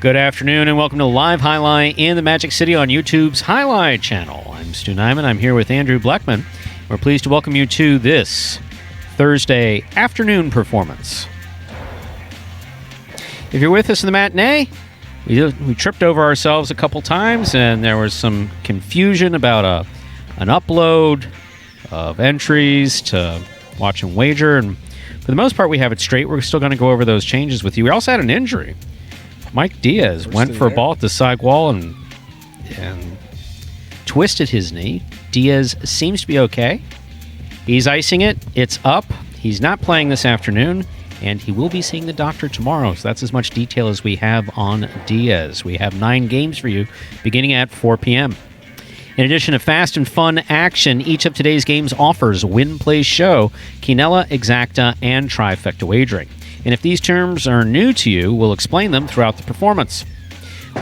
Good afternoon and welcome to Live Jai-Alai in the Magic City on YouTube's Jai-Alai Channel. I'm Stu Nyman. I'm here with Andrew Blackman. We're pleased to welcome you to this Thursday afternoon performance. If you're with us in the matinee, we tripped over ourselves a couple times and there was some confusion about an upload of entries to watch and wager. And for the most part, we have it straight. We're still going to go over those changes with you. We also had an injury. Mike Diaz went for a ball at the side wall and twisted his knee. Diaz seems to be okay. He's icing it. It's up. He's not playing this afternoon, and he will be seeing the doctor tomorrow. So that's as much detail as we have on Diaz. We have 9 games for you beginning at 4 p.m. In addition to fast and fun action, each of today's games offers Win, Play, Show, Quinella, Exacta, and Trifecta wagering. And if these terms are new to you, we'll explain them throughout the performance.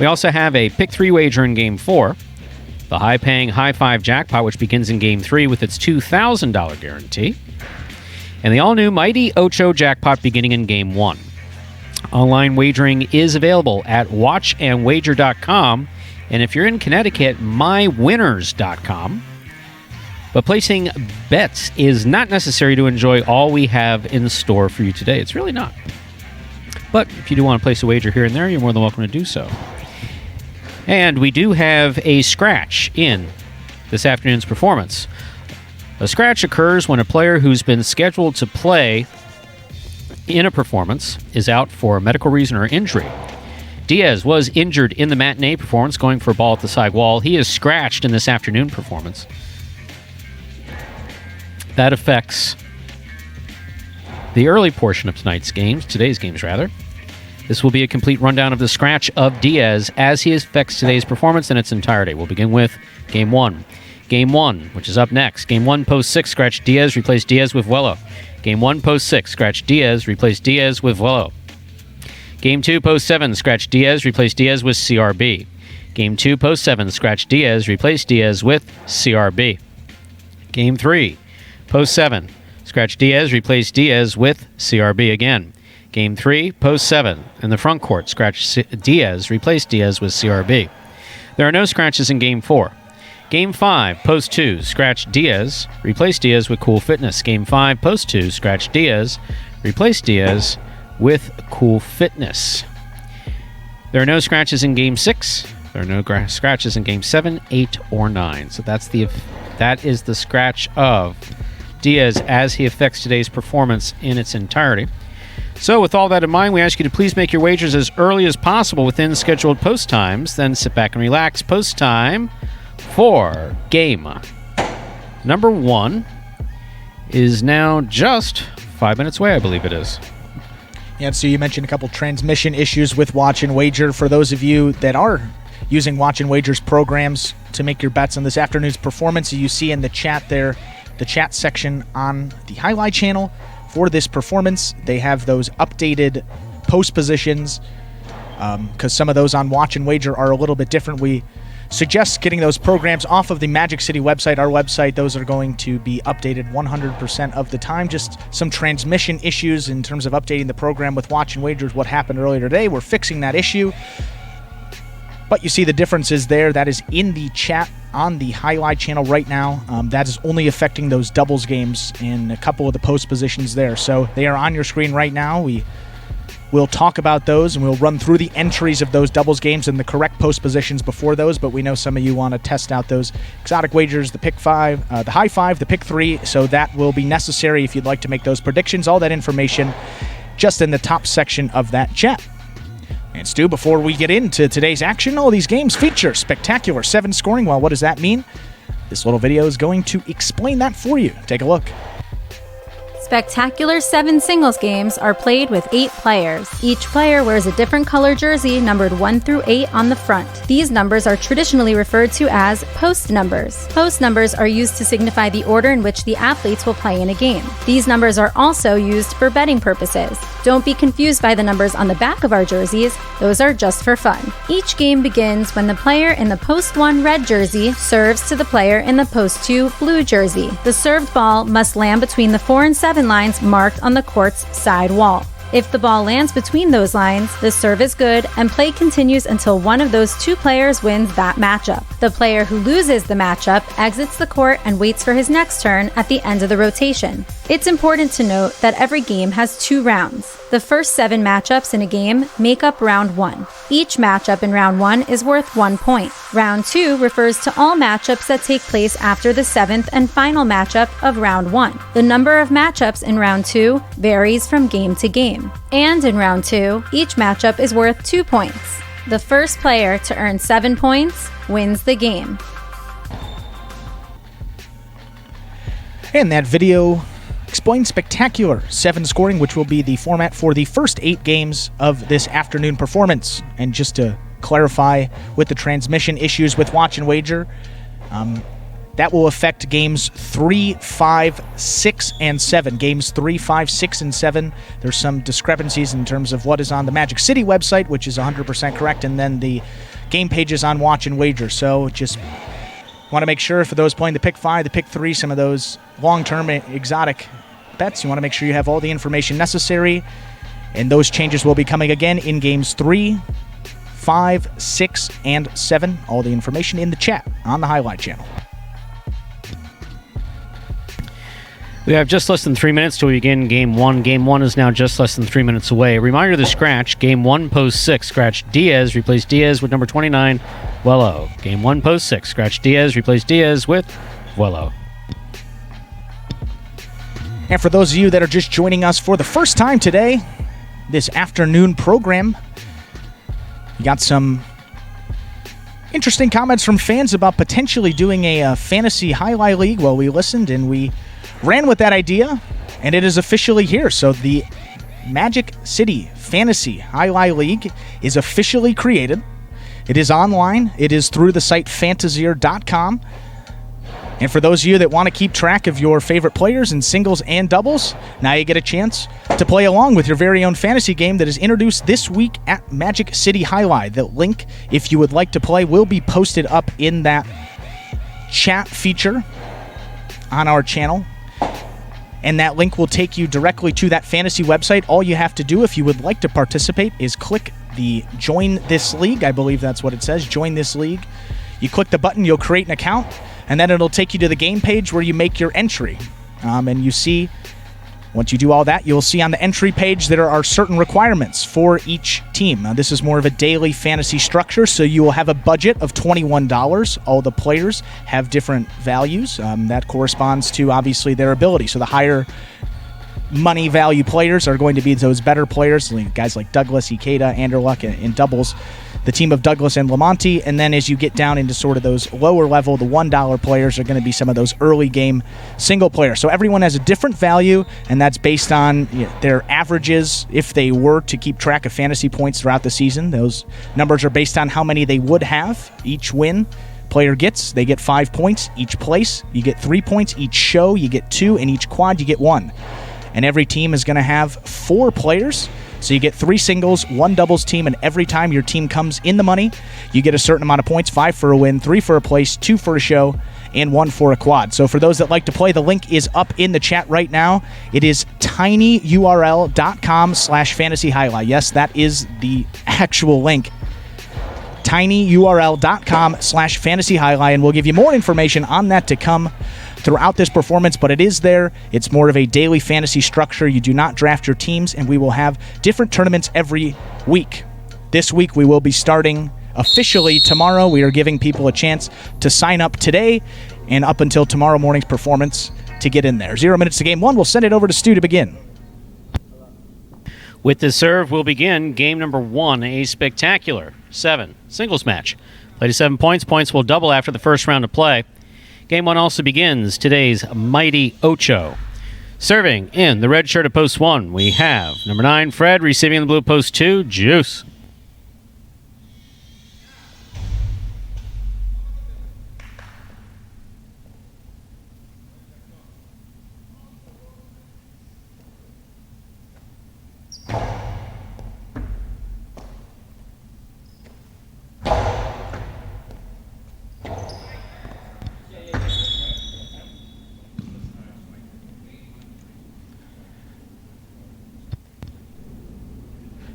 We also have a Pick 3 wager in Game 4, the high-paying High 5 jackpot, which begins in Game 3 with its $2,000 guarantee, and the all-new Mighty Ocho jackpot beginning in Game 1. Online wagering is available at watchandwager.com, and if you're in Connecticut, mywinners.com. But placing bets is not necessary to enjoy all we have in store for you today. It's really not. But if you do want to place a wager here and there, you're more than welcome to do so. And we do have a scratch in this afternoon's performance. A scratch occurs when a player who's been scheduled to play in a performance is out for a medical reason or injury. Diaz was injured in the matinee performance, going for a ball at the side wall. He is scratched in this afternoon performance. That affects the early portion of today's games. This will be a complete rundown of the scratch of Diaz as he affects today's performance in its entirety. We'll begin with Game 1. Game 1, which is up next. Game 1, post 6, scratch Diaz, replace Diaz with Vuelo. Game 1, post 6, scratch Diaz, replace Diaz with Vuelo. Game 2, post 7, scratch Diaz, replace Diaz with CRB. Game 2, post 7, scratch Diaz, replace Diaz with CRB. Game 3, post 7, scratch Diaz, replace Diaz with CRB again. Game 3, post 7, in the front court, scratch Diaz, replace Diaz with CRB. There are no scratches in Game 4. Game 5, post 2, scratch Diaz, replace Diaz with Cool Fitness. Game 5, post 2, scratch Diaz, replace Diaz with Cool Fitness. There are no scratches in Game 6. There are no scratches in Game 7, 8, or 9. So that is the scratch of Diaz as he affects today's performance in its entirety. So with all that in mind, we ask you to please make your wagers as early as possible within scheduled post times. Then sit back and relax. Post time for game number 1 is now just 5 minutes away, I believe it is. Yeah, so you mentioned a couple transmission issues with Watch and Wager. For those of you that are using Watch and Wager's programs to make your bets on this afternoon's performance, you see in the chat there, the chat section on the Jai-Alai channel for this performance. They have those updated post positions because some of those on Watch and Wager are a little bit different. We suggest getting those programs off of the Magic City website, our website. Those are going to be updated 100% of the time. Just some transmission issues in terms of updating the program with Watch and Wagers. What happened earlier today, we're fixing that issue. But you see the differences there. That is in the chat on the Jai-Alai channel right now. That is only affecting those doubles games and a couple of the post positions there. So they are on your screen right now. We'll talk about those and we'll run through the entries of those doubles games and the correct post positions before those. But we know some of you want to test out those exotic wagers, the pick 5, the high 5, the pick 3. So that will be necessary if you'd like to make those predictions. All that information just in the top section of that chat. And Stu, before we get into today's action, all these games feature spectacular 7 scoring. Well, what does that mean? This little video is going to explain that for you. Take a look. Spectacular 7 singles games are played with 8 players. Each player wears a different color jersey numbered 1 through 8 on the front. These numbers are traditionally referred to as post numbers. Post numbers are used to signify the order in which the athletes will play in a game. These numbers are also used for betting purposes. Don't be confused by the numbers on the back of our jerseys. Those are just for fun. Each game begins when the player in the post 1 red jersey serves to the player in the post 2 blue jersey. The served ball must land between the 4 and 7 lines marked on the court's side wall. If the ball lands between those lines, the serve is good and play continues until one of those two players wins that matchup. The player who loses the matchup exits the court and waits for his next turn at the end of the rotation. It's important to note that every game has 2 rounds. The first 7 matchups in a game make up round 1. Each matchup in round 1 is worth 1 point. Round 2 refers to all matchups that take place after the 7th and final matchup of round 1. The number of matchups in round 2 varies from game to game. And in round 2, each matchup is worth 2 points. The first player to earn 7 points wins the game. And that video explains Spectacular 7 scoring, which will be the format for the first 8 games of this afternoon performance. And just to clarify, with the transmission issues with Watch and Wager, that will affect games 3, 5, 6, and 7. Games 3, 5, 6, and 7, there's some discrepancies in terms of what is on the Magic City website, which is 100% correct, and then the game pages on Watch and Wager. So just want to make sure for those playing the Pick 5, the Pick 3, some of those long-term exotic bets, you want to make sure you have all the information necessary, and those changes will be coming again in games 3, 5, 6, and 7. All the information in the chat on the Highlight Channel. We have just less than 3 minutes to begin Game 1. Game 1 is now just less than 3 minutes away. A reminder of the scratch. Game 1, post 6. Scratch Diaz. Replace Diaz with number 29, Wello. Game 1, post 6. Scratch Diaz. Replace Diaz with Wello. And for those of you that are just joining us for the first time today, this afternoon program, we got some interesting comments from fans about potentially doing a fantasy highlight league. Well, we listened and we ran with that idea, and it is officially here. So the Magic City Fantasy Highlight League is officially created. It is online. It is through the site Fantasier.com. And for those of you that want to keep track of your favorite players in singles and doubles, now you get a chance to play along with your very own fantasy game that is introduced this week at Magic City Jai-Alai. The link, if you would like to play, will be posted up in that chat feature on our channel. And that link will take you directly to that fantasy website. All you have to do if you would like to participate is click the Join This League. I believe that's what it says, Join This League. You click the button, you'll create an account, and then it'll take you to the game page where you make your entry. And you see, once you do all that, you'll see on the entry page there are certain requirements for each team. Now, this is more of a daily fantasy structure, so you will have a budget of $21. All the players have different values. That corresponds to, obviously, their ability. So the higher money value players are going to be those better players, guys like Douglas, Ikeda, Anderluck in doubles, the team of Douglas and Lamonti, and then as you get down into sort of those lower level, the $1 players are going to be some of those early game single players. So everyone has a different value, and that's based on their averages. If they were to keep track of fantasy points throughout the season, those numbers are based on how many they would have each win player gets. They get 5 points each place. You get 3 points each show. You get 2, and each quad you get 1. And every team is going to have 4 players. So you get 3 singles, 1 doubles team, and every time your team comes in the money, you get a certain amount of points, 5 for a win, 3 for a place, 2 for a show, and 1 for a quad. So for those that like to play, the link is up in the chat right now. It is tinyurl.com/fantasyhighlight. Yes, that is the actual link. tinyurl.com/fantasyhighlight, and we'll give you more information on that to come throughout this performance, but it is there. It's more of a daily fantasy structure. You do not draft your teams, and we will have different tournaments every week. This week, we will be starting officially tomorrow. We are giving people a chance to sign up today and up until tomorrow morning's performance to get in there. 0 minutes to game 1. We'll send it over to Stu to begin. With the serve, we'll begin game number 1, a spectacular 7 singles match. Play to 7 points. Points will double after the first round of play. Game 1 also begins today's Mighty Ocho. Serving in the red shirt at post 1, we have number 9, Fred, receiving in the blue post 2, Juice.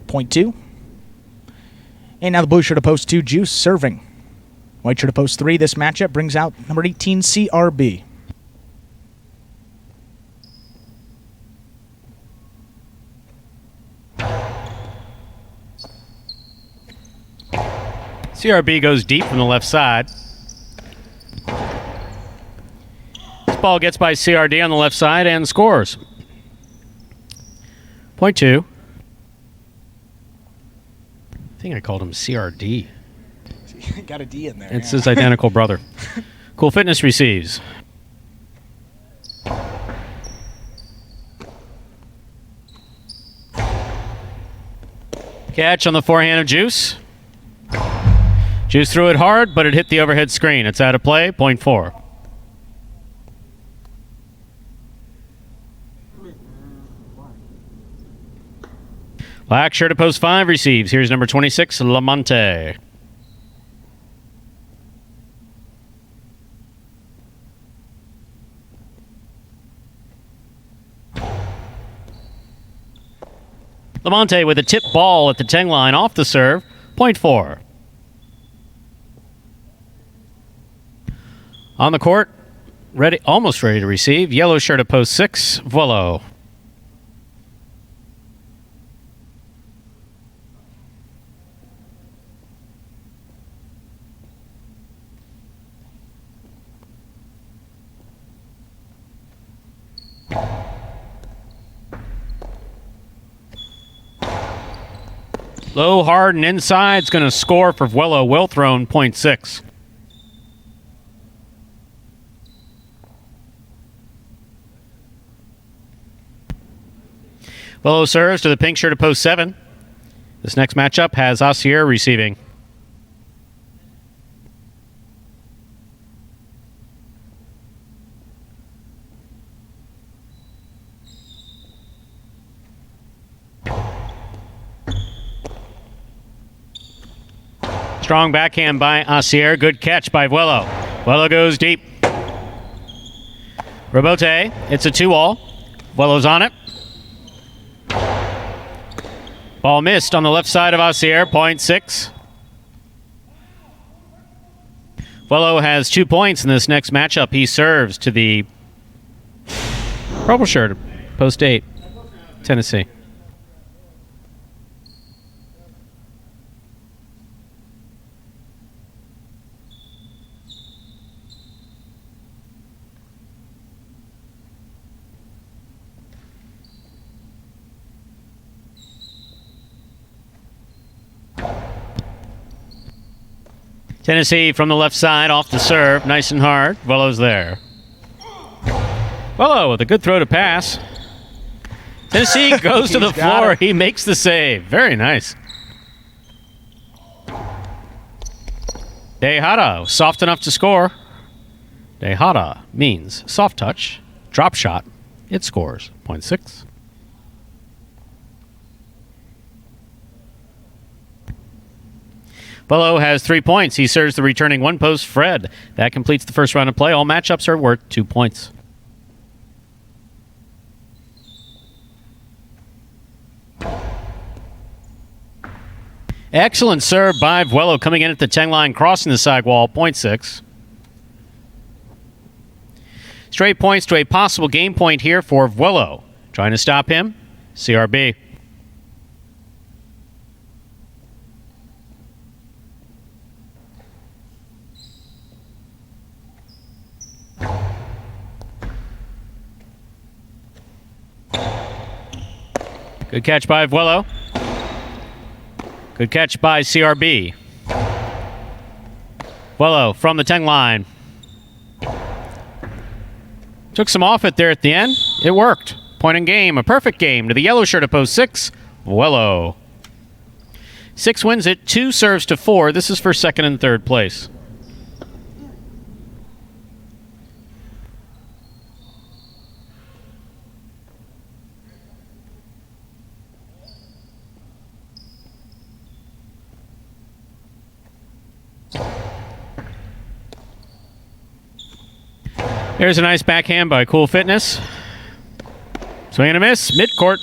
Point 2. And now the blue shirt of post 2, Juice, serving. White shirt of post 3. This matchup brings out number 18, CRB. CRB goes deep from the left side. This ball gets by CRD on the left side and scores. Point 2. I think I called him CRD. Got a D in there. It's his identical brother. Cool Fitness receives. Catch on the forehand of Juice. Juice threw it hard, but it hit the overhead screen. It's out of play. Point 4. Black shirt at post 5 receives. Here's number 26, Lamonte. Lamonte with a tip ball at the 10 line off the serve. Point 4. On the court, almost ready to receive. Yellow shirt at post 6, Vuolo. Low, hard, and inside. It's going to score for Vuelo. Well thrown, point 6. Vuelo serves to the pink shirt of post 7. This next matchup has Asier receiving. Strong backhand by Asier. Good catch by Vuelo. Vuelo goes deep. Robote. It's a 2-all. Vuelo's on it. Ball missed on the left side of Asier. Point 6. Vuelo has 2 points in this next matchup. He serves to the purple shirt, post 8, Tennessee. Tennessee from the left side off the serve. Nice and hard. Vuelo's there. Vuelo with a good throw to pass. Tennessee goes to the floor. He makes the save. Very nice. Tejada, soft enough to score. Tejada means soft touch. Drop shot. It scores. Point 6. Vuelo has 3 points. He serves the returning one post, Fred. That completes the first round of play. All matchups are worth 2 points. Excellent serve by Vuelo coming in at the 10 line, crossing the sidewall. Point 6. Straight points to a possible game point here for Vuelo. Trying to stop him, CRB. Good catch by Vuelo. Good catch by CRB. Vuelo from the 10 line. Took some off it there at the end. It worked. Point in game. A perfect game to the yellow shirt of post 6. Vuelo. 6 wins it. 2 serves to 4. This is for second and third place. There's a nice backhand by Cool Fitness. Swing and a miss. Midcourt.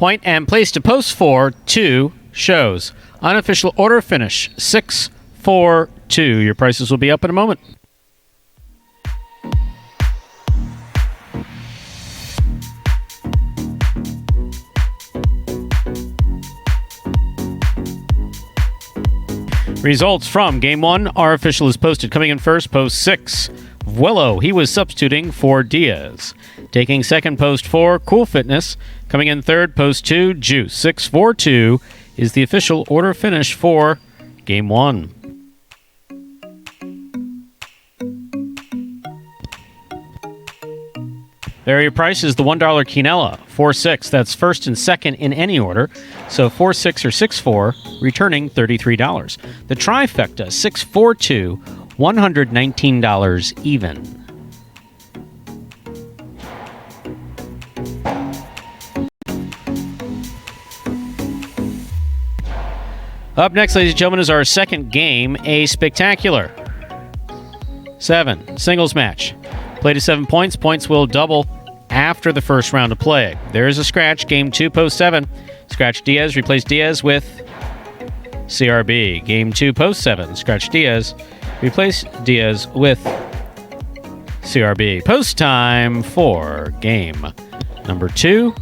Point and place to post 4-2 shows. Unofficial order finish 6-4-2. Your prices will be up in a moment. Results from Game 1. Our official is posted. Coming in first, post 6. Vuelo. He was substituting for Diaz. Taking second, post 4. Cool Fitness. Coming in third, post 2. Juice. 6-4-2 is the official order finish for Game 1. There are your prices. The $1 quinella, 4-6. That's first and second in any order. So 4-6 or 6-4, returning $33. The trifecta, 6-4-2, $119 even. Up next, ladies and gentlemen, is our second game, a spectacular 7 singles match. Play to 7 points. Points will double after the first round of play. There is a scratch. Game 2, post 7. Scratch Diaz. Replace Diaz with CRB. Game 2, post 7. Scratch Diaz. Replace Diaz with CRB. Post time for game number 2.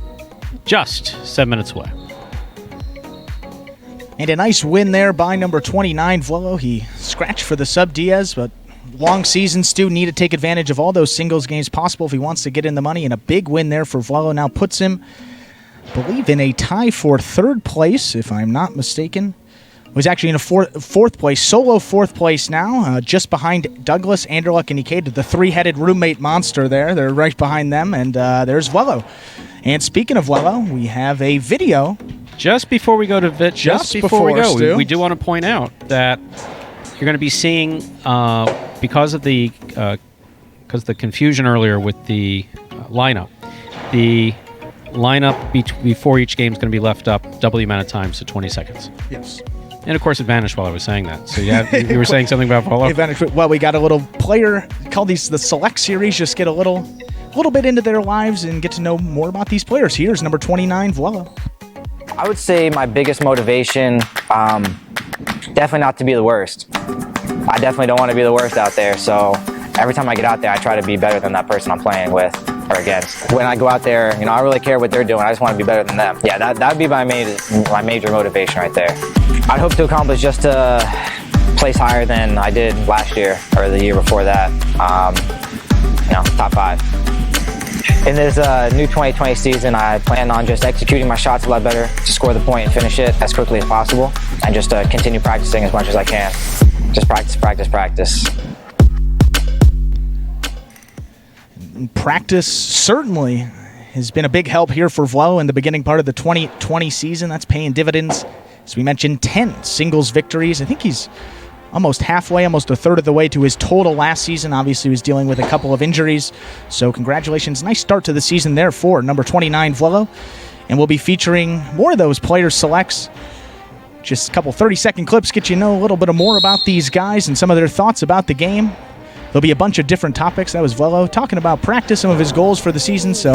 Just 7 minutes away. And a nice win there by number 29, Vuelo. He scratched for the sub Diaz, but long season, Stu need to take advantage of all those singles games possible if he wants to get in the money. And a big win there for Vuelo now puts him, I believe, in a tie for third place, if I'm not mistaken. Was actually in a fourth place, solo fourth place now, just behind Douglas, Anderluck, and Ikeda, the three-headed roommate monster there. They're right behind them, and there's Vuelo. And speaking of Vuelo, we have a video. Just before we go to Just before we go, we do want to point out that you're going to be seeing, because of the confusion earlier with the lineup, the lineup before each game is going to be left up double the amount of time, so 20 seconds. Yes. And of course, it vanished while I was saying that. So yeah, you were saying something about Vuelo? It vanished. Well, we got a little player, call these the select series, just get a little bit into their lives and get to know more about these players. Here's number 29, Vuelo. I would say my biggest motivation, definitely not to be the worst. I definitely don't want to be the worst out there, so every time I get out there, I try to be better than that person I'm playing with or against. When I go out there, I don't really care what they're doing. I just want to be better than them. Yeah, that'd be my major motivation right there. I'd hope to accomplish just to place higher than I did last year or the year before that. Top 5. In this new 2020 season, I plan on just executing my shots a lot better to score the point and finish it as quickly as possible, and just continue practicing as much as I can. Just practice, practice, practice. Practice certainly has been a big help here for Vuelo in the beginning part of the 2020 season. That's paying dividends. As we mentioned, 10 singles victories. I think he's almost halfway, almost a third of the way to his total last season. Obviously, he was dealing with a couple of injuries. So congratulations. Nice start to the season there for number 29, Vuelo. And we'll be featuring more of those player selects. Just a couple 30-second clips get you to know a little bit more about these guys and some of their thoughts about the game. There'll be a bunch of different topics. That was Vuelo talking about practice, some of his goals for the season. So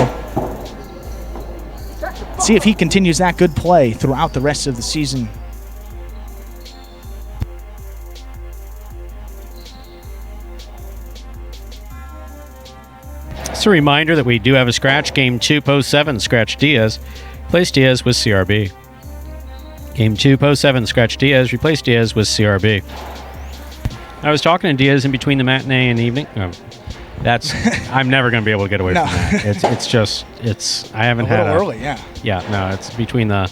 see if he continues that good play throughout the rest of the season. Just a reminder that we do have a scratch. Game 2, post 7, scratch Diaz. Place Diaz with CRB. Game 2, post 7, scratch Diaz. Replace Diaz with CRB. I was talking to Diaz in between the matinee and the evening. I'm never going to be able to get away from that. It's I haven't had a little early, yeah. Yeah, no, it's between the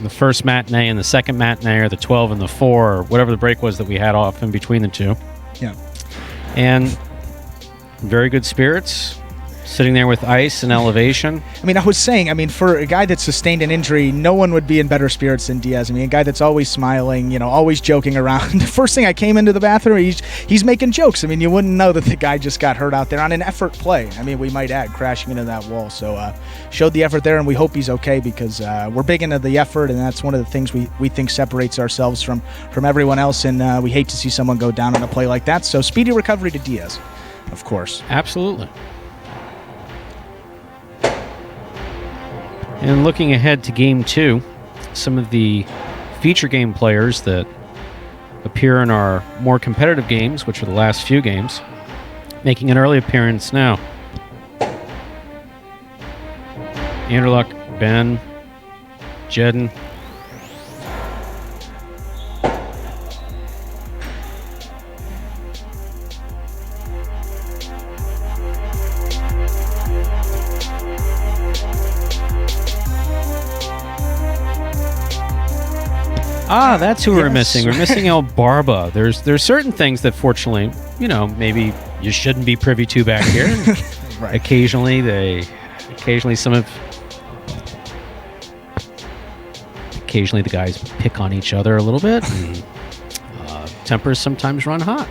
first matinee and the second matinee, or the 12 and the 4, or whatever the break was that we had off in between the two. Yeah. And very good spirits, sitting there with ice and elevation. I was saying, for a guy that sustained an injury, no one would be in better spirits than Diaz. A guy that's always smiling, always joking around. The first thing I came into the bathroom, he's making jokes. You wouldn't know that the guy just got hurt out there on an effort play. We might add, crashing into that wall. So showed the effort there, and we hope he's okay, because we're big into the effort, and that's one of the things we think separates ourselves from everyone else, and we hate to see someone go down on a play like that. So speedy recovery to Diaz, of course. Absolutely. And looking ahead to Game 2, some of the feature game players that appear in our more competitive games, which are the last few games, making an early appearance now. Anderluck, Ben, Jedden. Ah, that's who we're missing. We're missing El Barba. There's certain things that, fortunately, maybe you shouldn't be privy to back here. Right. Occasionally the guys pick on each other a little bit. And, tempers sometimes run hot.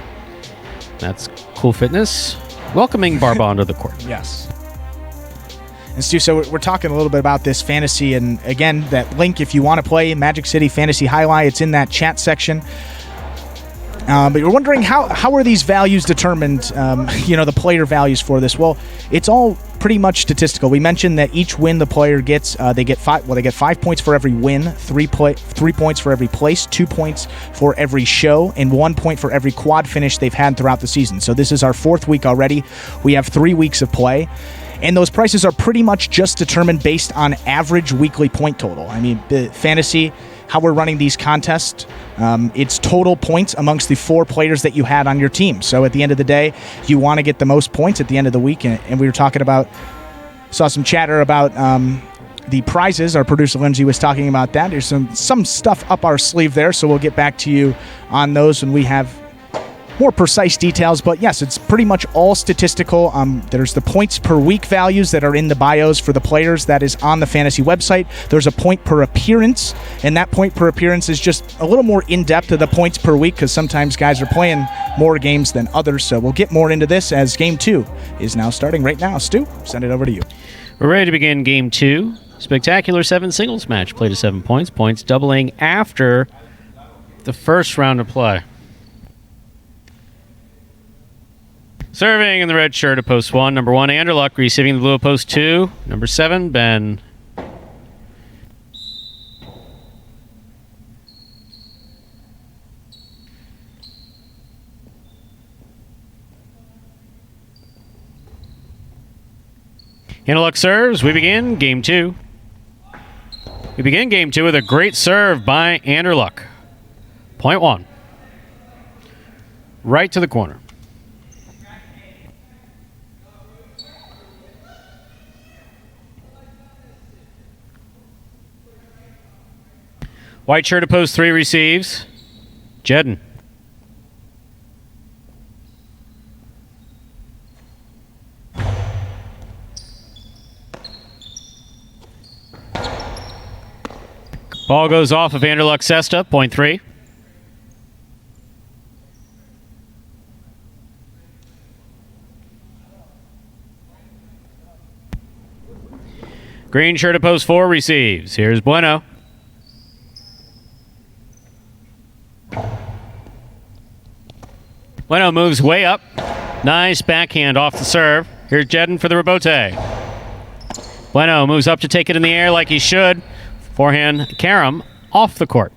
That's Cool Fitness welcoming Barba onto the court. Yes. And Stu, so we're talking a little bit about this fantasy, and again, that link, if you want to play Magic City Fantasy Jai-Alai, it's in that chat section. But you're wondering how are these values determined, the player values for this? Well, it's all pretty much statistical. We mentioned that each win the player gets, they get 5 points for every win, 3 points for every place, 2 points for every show, and 1 point for every quad finish they've had throughout the season. So this is our 4th week already. We have 3 weeks of play. And those prices are pretty much just determined based on average weekly point total. I mean, the fantasy, how we're running these contests, it's total points amongst the 4 players that you had on your team. So at the end of the day, you want to get the most points at the end of the week. And we were talking about, saw some chatter about the prizes. Our producer Lindsay was talking about that. There's some stuff up our sleeve there, so we'll get back to you on those when we have more precise details. But yes, it's pretty much all statistical. There's the points per week values that are in the bios for the players. That is on the fantasy website. There's a point per appearance, and that point per appearance is just a little more in-depth to the points per week, because sometimes guys are playing more games than others. So we'll get more into this as Game 2 is now starting right now. Stu, send it over to you. We're ready to begin Game 2. Spectacular 7 singles match. Play to 7 points. Points doubling after the first round of play. Serving in the red shirt at post 1, number 1, Anderluck. Receiving the blue at post 2, number 7, Ben. Anderluck serves. We begin Game 2. We begin Game 2 with a great serve by Anderluck. Point 1. Right to the corner. White shirt at post 3 receives. Jedden. Ball goes off of Anderluck Cesta, point 3. Green shirt at post 4 receives. Here's Bueno. Bueno moves way up. Nice backhand off the serve. Here's Jedden for the rebote. Bueno moves up to take it in the air like he should. Forehand, Karam off the court.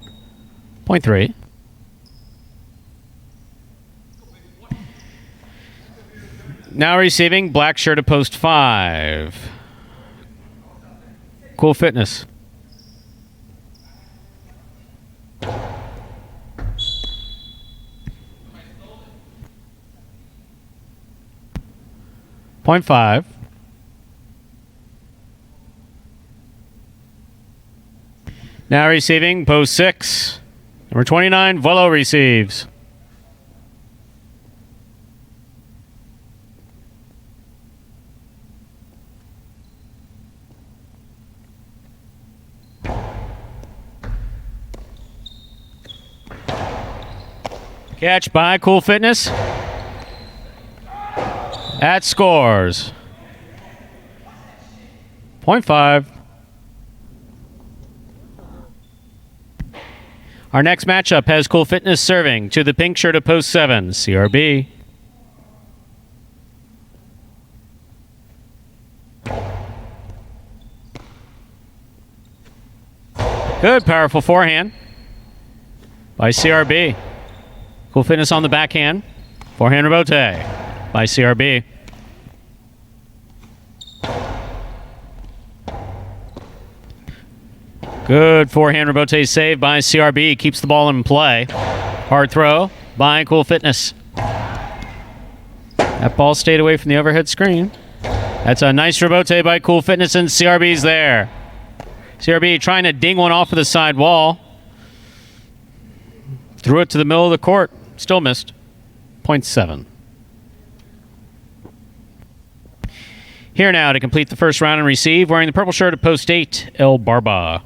Point 3. Now receiving, black shirt at post 5. Cool Fitness. Point 5. Now receiving, post 6. Number 29, Volo receives. Catch by Cool Fitness. That scores. Point 5. Our next matchup has Cool Fitness serving to the pink shirt of post 7, CRB. Good, powerful forehand by CRB. Cool fitness on the backhand. Forehand rebote by CRB. Good forehand rebote save by CRB. Keeps the ball in play. Hard throw by Cool Fitness. That ball stayed away from the overhead screen. That's a nice rebote by Cool Fitness, and CRB's there. CRB trying to ding one off of the side wall. Threw it to the middle of the court. Still missed. 0.7. Here now to complete the first round and receive, wearing the purple shirt at post 8, El Barba.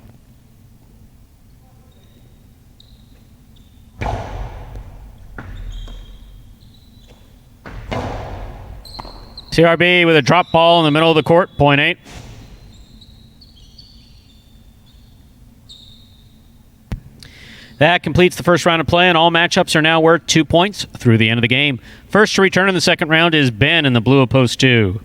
CRB with a drop ball in the middle of the court, 0.8. That completes the first round of play, and all matchups are now worth 2 points through the end of the game. First to return in the second round is Ben in the blue of post 2.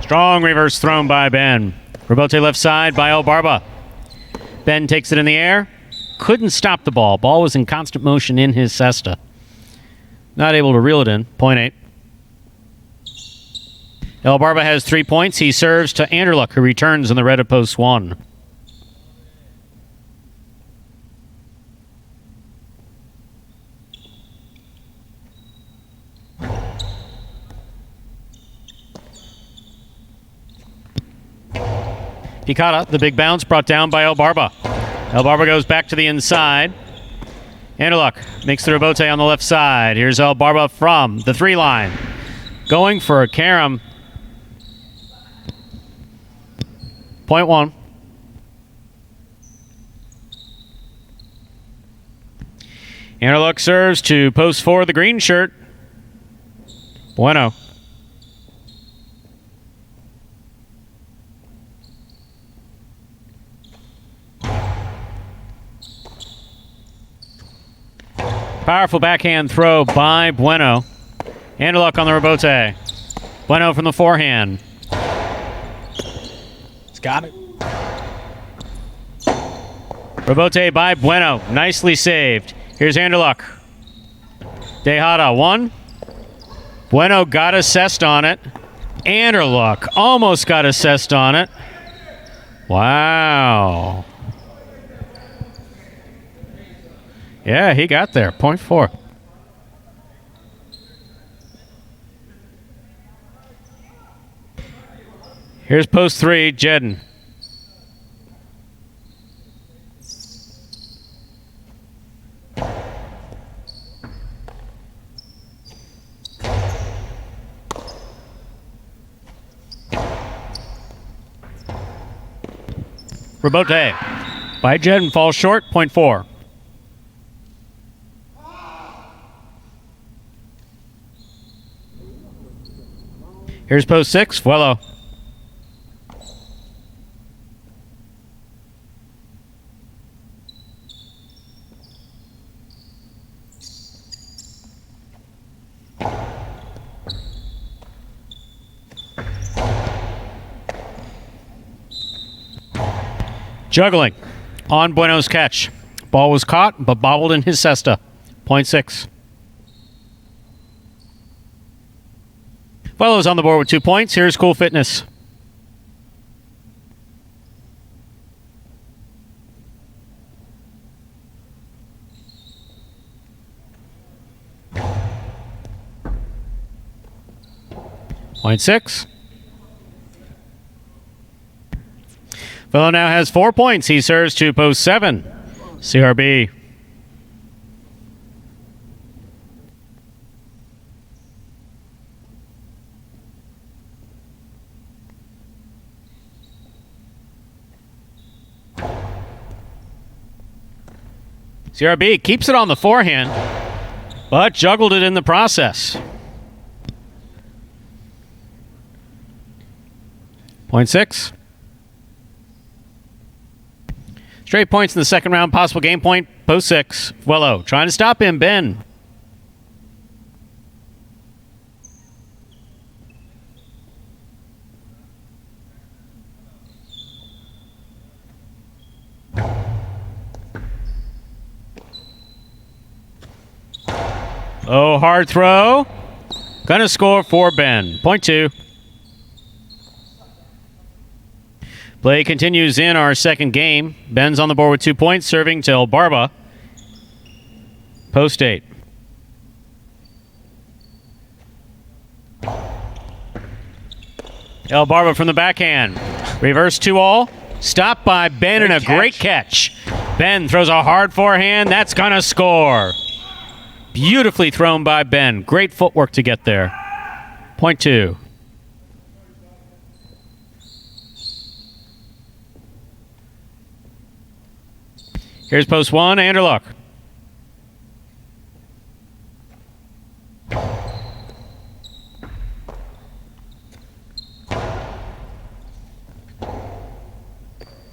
Strong reverse thrown by Ben. Rebote left side by El Barba. Ben takes it in the air. Couldn't stop the ball. Ball was in constant motion in his cesta. Not able to reel it in. 0.8. El Barba has 3 points. He serves to Anderluck, who returns in the red of post 1. Picata, the big bounce brought down by El Barba. El Barba goes back to the inside. Anderluck makes the rebote on the left side. Here's El Barba from the 3 line. Going for a carom. 0.1. Anderluck serves to post 4, the green shirt. Bueno. Powerful backhand throw by Bueno. Anderluck on the rebote. Bueno from the forehand. He's got it. Rebote by Bueno. Nicely saved. Here's Anderluck. Tejada, 1. Bueno got assessed on it. Anderluck almost got assessed on it. Wow. Yeah, he got there. 0.4. Here's post 3, Jedden. Rebote by Jedden falls short, 0.4. Here's post 6, Vuelo. Juggling on Bueno's catch. Ball was caught, but bobbled in his cesta. 0.6. Vuelo's on the board with 2 points. Here's Cool Fitness. Point 6. Vuelo now has 4 points. He serves to post 7. CRB. CRB keeps it on the forehand, but juggled it in the process. 0.6. Straight points in the second round. Possible game point. post 6. Wello trying to stop him. Ben. Oh, hard throw. Gonna score for Ben. Point 2. Play continues in our second game. Ben's on the board with 2 points, serving till Barba. Post 8. El Barba from the backhand. Reverse 2-all. Stopped by Ben and a great catch. Ben throws a hard forehand. That's gonna score. Beautifully thrown by Ben. Great footwork to get there. Point 2. Here's post 1, Anderluck.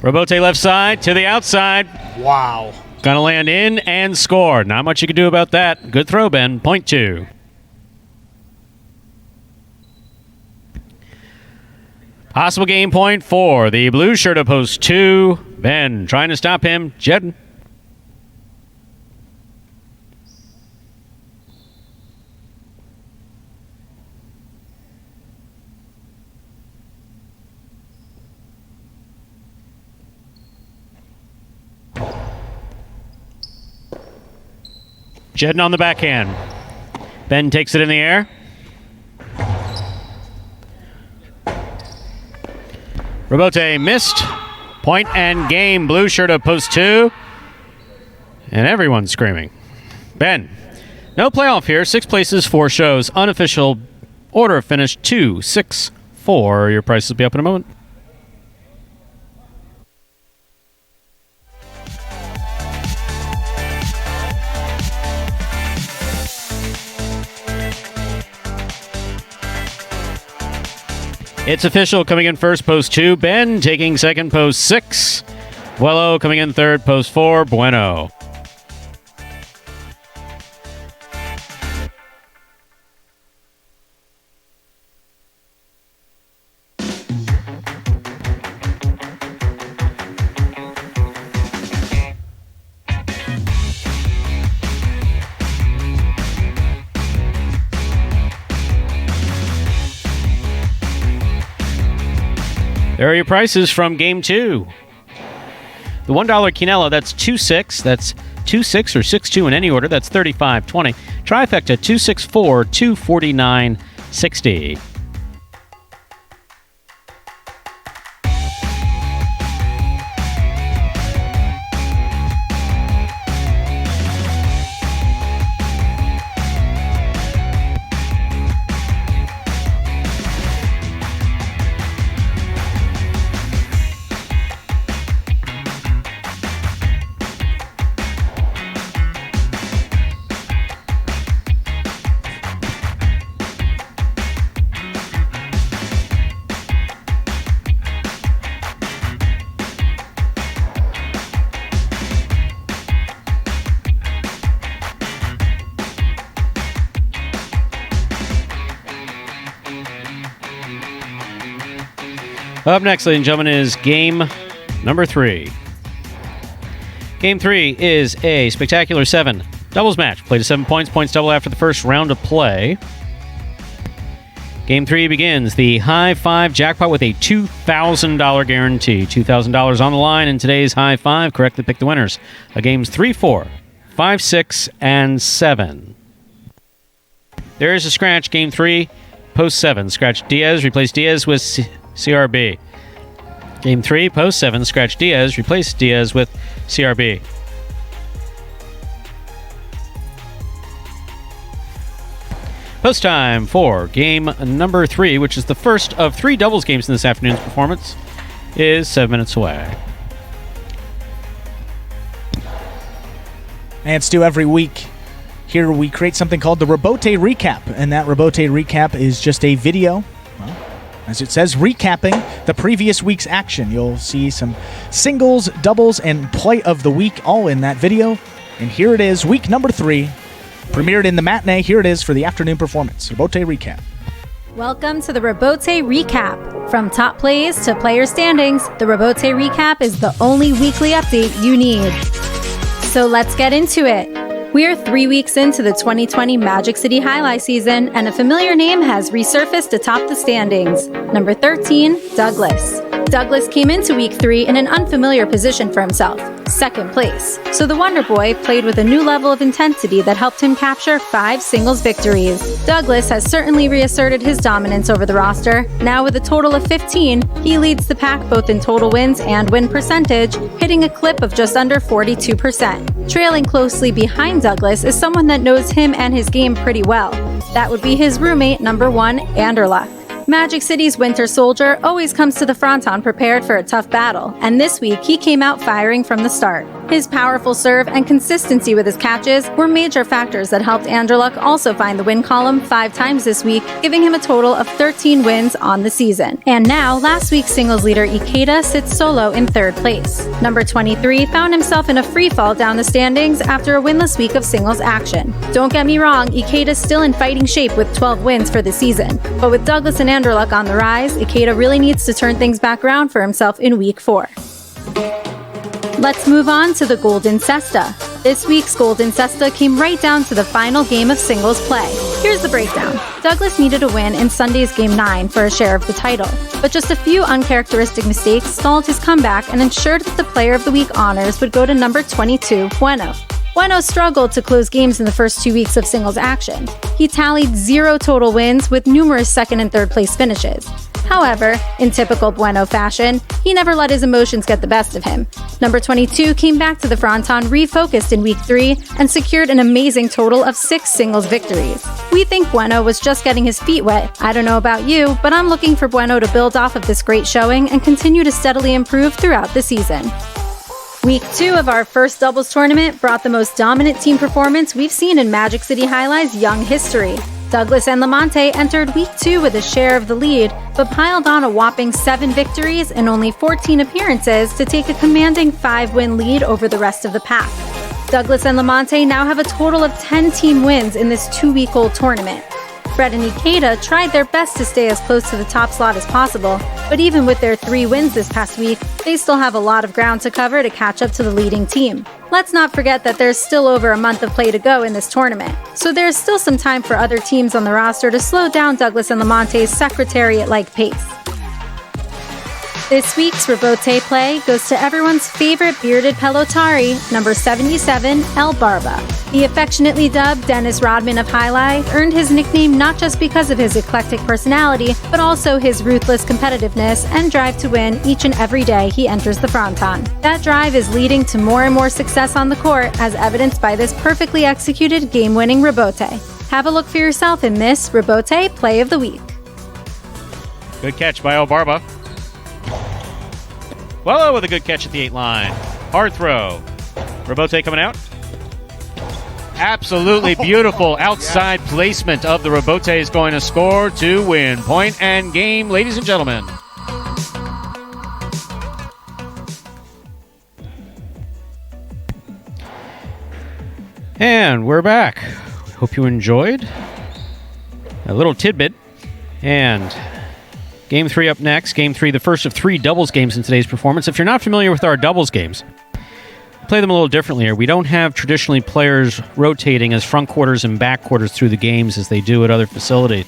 Robote left side to the outside. Wow. Gonna land in and score. Not much you can do about that. Good throw, Ben. Point 2. Possible game point 4. The blue shirt of post 2. Ben trying to stop him. Jedden. Jedden on the backhand. Ben takes it in the air. Robote missed. Point and game. Blue shirt of post 2. And everyone's screaming. Ben. No playoff here. 6 places, 4 shows. Unofficial order of finish 2, 6, 4. Your prices will be up in a moment. It's official, coming in first, post 2. Ben taking second, post 6. Wello coming in third, post 4. Bueno. There are your prices from game 2. The $1 quinella, that's 2-6. That's 2-6 or 6-2 in any order. That's $35.20. Trifecta, 264, $249.60. Up next, ladies and gentlemen, is game number 3. Game 3 is a spectacular 7 doubles match. Played to 7 points. Points double after the first round of play. Game 3 begins. The high 5 jackpot with a $2,000 guarantee. $2,000 on the line in today's high 5. Correctly pick the winners. Games 3, 4, 5, 6, and 7. There is a scratch. Game 3, post 7. Scratch Diaz. Replace Diaz with CRB. Game 3, post 7. Scratch Diaz. Replace Diaz with CRB. Post time for game number 3, which is the first of 3 doubles games in this afternoon's performance, is 7 minutes away. And Stu, every week here we create something called the Robote Recap, and that Robote Recap is just a video, well, as it says, recapping the previous week's action. You'll see some singles, doubles, and play of the week all in that video. And here it is, week number 3. Premiered in the matinee. Here it is for the afternoon performance. Robote recap. Welcome to the Robote Recap. From top plays to player standings, the Robote Recap is the only weekly update you need. So let's get into it. We are 3 weeks into the 2020 Magic City Jai-Alai season, and a familiar name has resurfaced atop the standings. Number 13, Douglas. Douglas came into Week 3 in an unfamiliar position for himself, second place. So the Wonder Boy played with a new level of intensity that helped him capture 5 singles victories. Douglas has certainly reasserted his dominance over the roster. Now with a total of 15, he leads the pack both in total wins and win percentage, hitting a clip of just under 42%. Trailing closely behind Douglas is someone that knows him and his game pretty well. That would be his roommate, number 1, Anderluck. Magic City's Winter Soldier always comes to the fronton prepared for a tough battle, and this week he came out firing from the start. His powerful serve and consistency with his catches were major factors that helped Anderluck also find the win column 5 times this week, giving him a total of 13 wins on the season. And now, last week's singles leader Ikeda sits solo in 3rd place. Number 23 found himself in a free fall down the standings after a winless week of singles action. Don't get me wrong, Ikeda's still in fighting shape with 12 wins for the season, but with Douglas and Anderluck on the rise, Ikeda really needs to turn things back around for himself in week 4. Let's move on to the Golden Cesta. This week's Golden Cesta came right down to the final game of singles play. Here's the breakdown. Douglas needed a win in Sunday's Game 9 for a share of the title, but just a few uncharacteristic mistakes stalled his comeback and ensured that the Player of the Week honors would go to number 22, Bueno. Bueno struggled to close games in the first 2 weeks of singles action. He tallied 0 total wins with numerous 2nd and 3rd place finishes. However, in typical Bueno fashion, he never let his emotions get the best of him. Number 22 came back to the fronton refocused in Week 3 and secured an amazing total of 6 singles victories. We think Bueno was just getting his feet wet. I don't know about you, but I'm looking for Bueno to build off of this great showing and continue to steadily improve throughout the season. Week 2 of our first doubles tournament brought the most dominant team performance we've seen in Magic City Jai-Alai's young history. Douglas and Lamonte entered Week 2 with a share of the lead, but piled on a whopping 7 victories and only 14 appearances to take a commanding 5-win lead over the rest of the pack. Douglas and Lamonte now have a total of 10 team wins in this 2-week-old tournament. Fred and Ikeda tried their best to stay as close to the top slot as possible, but even with their 3 wins this past week, they still have a lot of ground to cover to catch up to the leading team. Let's not forget that there's still over a month of play to go in this tournament, so there's still some time for other teams on the roster to slow down Douglas and Lamonte's secretariat-like pace. This week's Robote play goes to everyone's favorite bearded pelotari, number 77, El Barba. The affectionately dubbed Dennis Rodman of Jai-Alai earned his nickname not just because of his eclectic personality, but also his ruthless competitiveness and drive to win each and every day he enters the fronton. That drive is leading to more and more success on the court, as evidenced by this perfectly executed game-winning Robote. Have a look for yourself in this Robote Play of the Week. Good catch by El Barba. Well, with a good catch at the 8 line. Hard throw. Robote coming out. Absolutely beautiful outside placement of the Robote is going to score to win. Point and game, ladies and gentlemen. And we're back. Hope you enjoyed a little tidbit. And Game 3 up next. Game 3, the first of 3 doubles games in today's performance. If you're not familiar with our doubles games, play them a little differently here. We don't have traditionally players rotating as front quarters and back quarters through the games as they do at other facilities.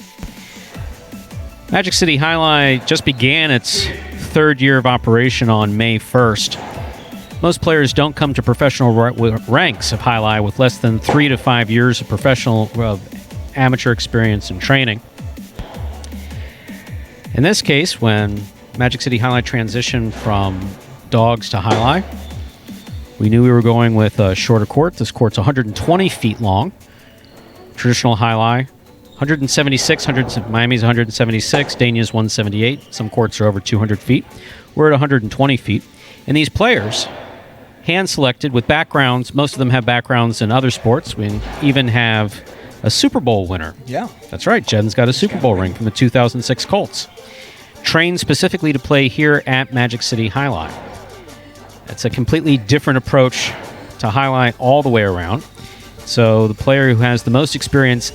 Magic City Jai-Alai just began its 3rd year of operation on May 1st. Most players don't come to professional ranks of Jai-Alai with less than 3 to 5 years of professional amateur experience and training. In this case, when Magic City Jai-Alai transitioned from dogs to Jai-Alai, we knew we were going with a shorter court. This court's 120 feet long. Traditional Jai-Alai, 176. Miami's 176. Dania's 178. Some courts are over 200 feet. We're at 120 feet. And these players, hand-selected with backgrounds, most of them have backgrounds in other sports. We even have a Super Bowl winner. Yeah. That's right. Jen's got a Super Bowl ring from the 2006 Colts. Trained specifically to play here at Magic City Jai-Alai. It's a completely different approach to highlight all the way around. So the player who has the most experience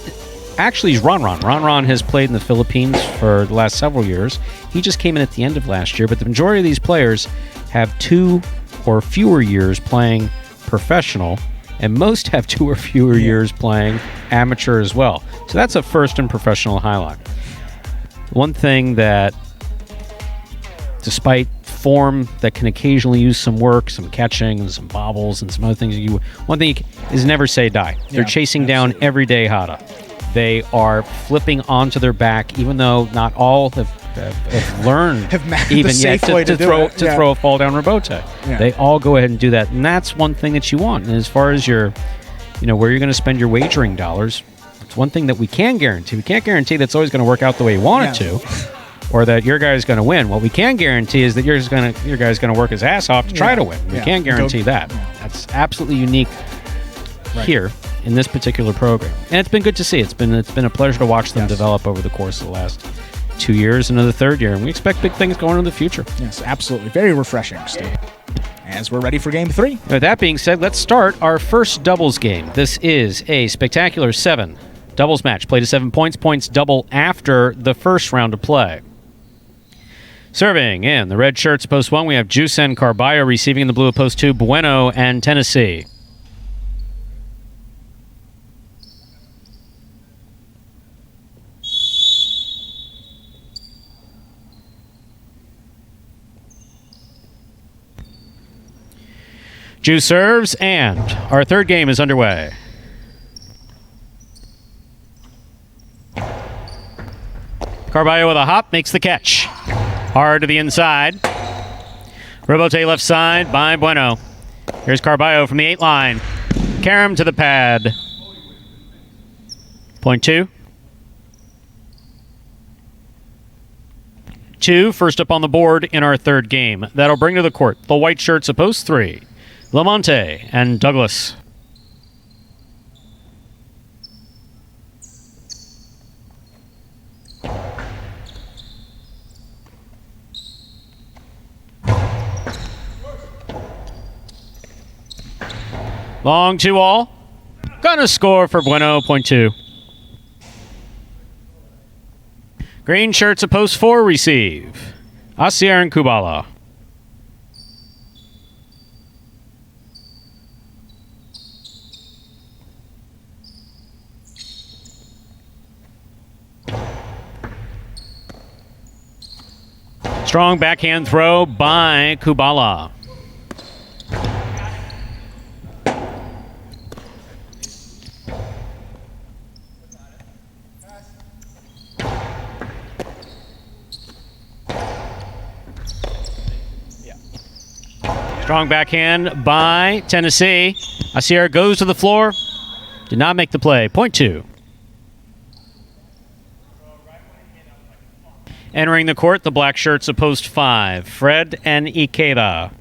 actually is Ron. Ron has played in the Philippines for the last several years. He just came in at the end of last year, but the majority of these players have 2 or fewer years playing professional, and most have 2 or fewer years playing amateur as well. So that's a first in professional highlight. One thing that, despite form that can occasionally use some work, some catching, and some bobbles, and some other things, one thing is never say die. They're chasing down everyday hara. They are flipping onto their back, even though not all have learned even yet to throw a fall down rebote. Yeah. They all go ahead and do that, and that's one thing that you want. And as far as where you're going to spend your wagering dollars, it's one thing that we can guarantee. We can't guarantee that's always going to work out the way you want it to, or that your guy's going to win. What we can guarantee is that your guy's going to work his ass off to try to win. We can't guarantee that. That's absolutely unique here in this particular program, and it's been good to see. It's been a pleasure to watch them develop over the course of the last 2 years into the third year, and we expect big things going into the future. Yes, absolutely. Very refreshing, Steve. As we're ready for Game 3. With that being said, let's start our first doubles game. This is a spectacular 7 doubles match. Play to 7 points. Points double after the first round of play. Serving in the red shirts, post 1, we have Juice and Carballo. Receiving in the blue, post 2, Bueno and Tennessee. Juice serves, and our third game is underway. Carballo with a hop, makes the catch. Hard to the inside. Rebote left side by Bueno. Here's Carballo from the 8 line. Karam to the pad. Point 2. 2, first up on the board in our third game. That'll bring to the court the white shirts of post 3. Lamonte and Douglas. Long 2 all. Gonna score for Bueno, point 2. Green shirts of post 4 receive. Asier and Kubala. Strong backhand throw by Kubala. Strong backhand by Tennessee. Asier goes to the floor. Did not make the play. Point 2. Entering the court, the black shirts of post 5. Fred and Ikeda.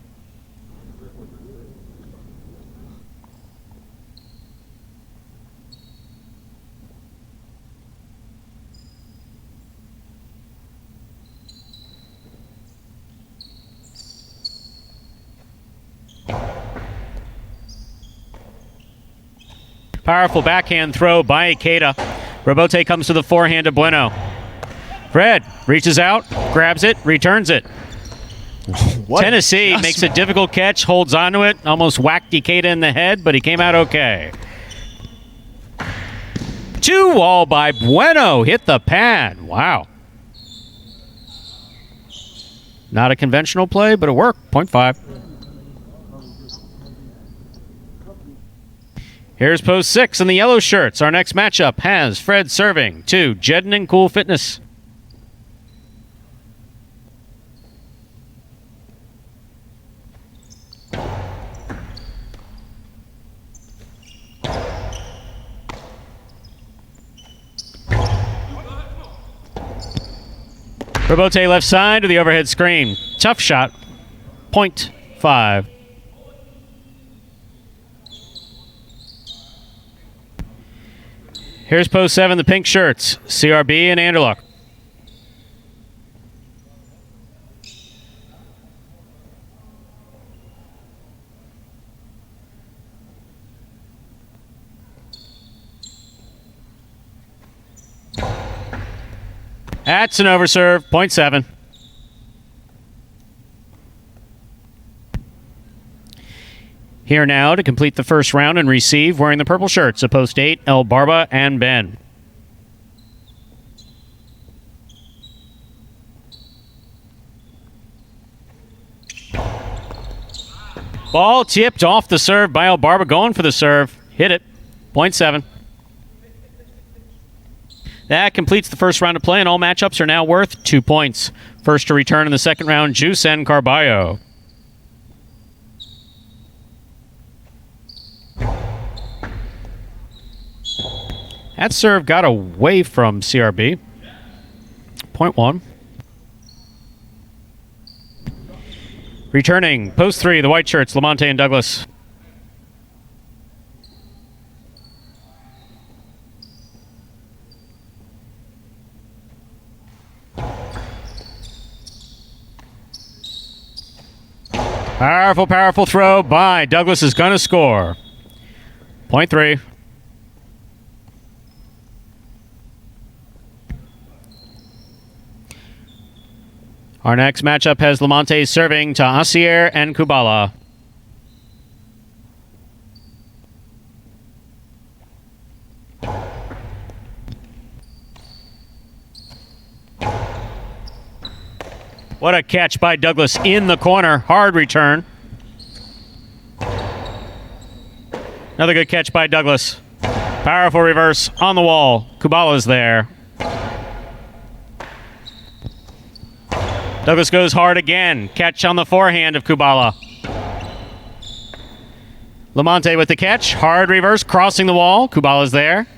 Powerful backhand throw by Ikeda. Rebote comes to the forehand of Bueno. Fred reaches out, grabs it, returns it. Tennessee makes a difficult catch, holds onto it, almost whacked Ikeda in the head, but he came out okay. 2 all by Bueno, hit the pad. Wow. Not a conventional play, but it worked. Point 5. Here's post 6 in the yellow shirts. Our next matchup has Fred serving to Jedden and Cool Fitness. Rebote left side to the overhead screen. Tough shot. Point 5. Here's post 7, the pink shirts. CRB and Anderluck. That's an overserve. 0.7. Here now to complete the first round and receive, wearing the purple shirts of Post 8, El Barba and Ben. Ball tipped off the serve by El Barba, going for the serve. Hit it. 0.7. That completes the first round of play, and all matchups are now worth 2 points. First to return in the second round, Juice and Carballo. That serve got away from CRB. 0.1. Returning, Post 3, the white shirts, Lamonte and Douglas. Powerful, powerful throw by Douglas is going to score. 0.3. Our next matchup has Lamonte serving to Asier and Kubala. What a catch by Douglas in the corner. Hard return. Another good catch by Douglas. Powerful reverse on the wall. Kubala's there. Douglas goes hard again. Catch on the forehand of Kubala. Lamonte with the catch. Hard reverse, crossing the wall. Kubala's there.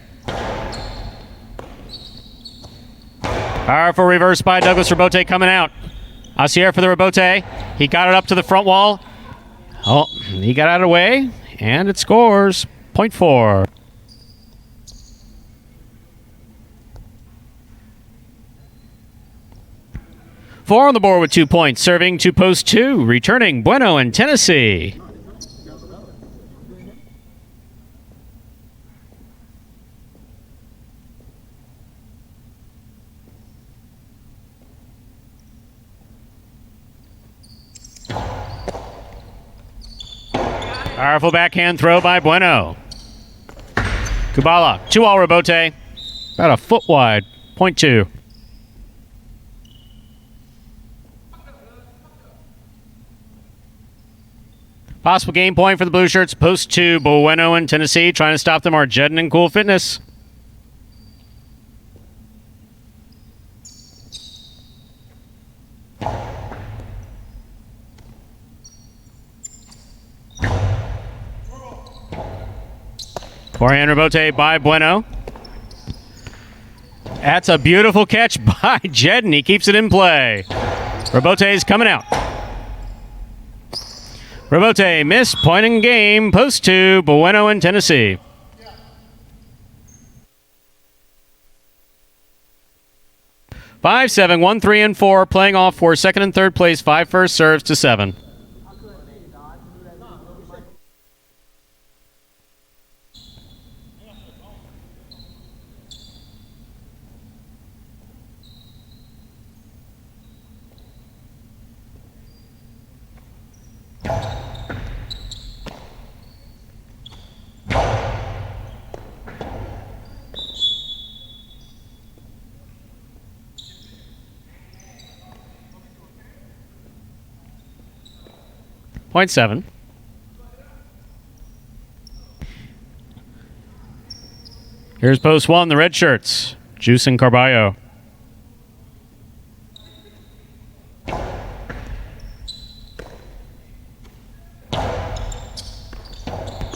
Powerful reverse by Douglas. Rebote coming out. Asier for the rebote. He got it up to the front wall. Oh, he got out of the way, and it scores. 0.4. Four on the board with 2 points. Serving to Post 2. Returning, Bueno and Tennessee. Powerful backhand throw by Bueno. Kubala, 2-all rebote. About a foot wide. 0.2. Possible game point for the blue shirts. Post 2, Bueno and Tennessee. Trying to stop them are Jedden and Cool Fitness. Forehand rebote by Bueno. That's a beautiful catch by Jedden. He keeps it in play. Rebote's coming out. Rebote missed. Point in game. Post 2, Bueno and Tennessee. Five, 7, 1, 3, and 4. Playing off for second and third place. 5 first serves to 7. Point 7. Here's Post 1, the red shirts. Juice and Carballo.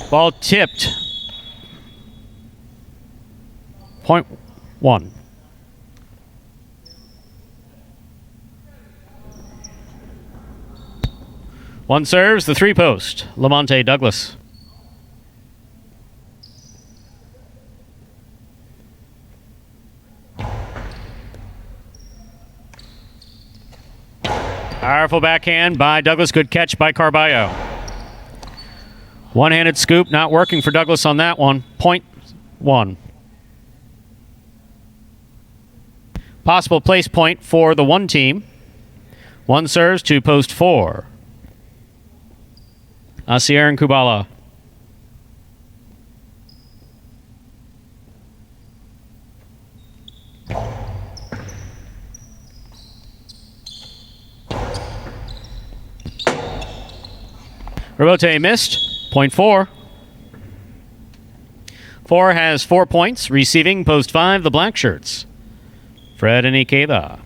Ball tipped. 0.1. One serves the 3-post. Lamonte Douglas. Powerful backhand by Douglas. Good catch by Carballo. One-handed scoop not working for Douglas on that one. 0.1. Possible place point for the one team. One serves to post 4. Asier and Kubala. Robote missed. Point 4. 4 has 4 points. Receiving post 5, the black shirts. Fred and Ikeda.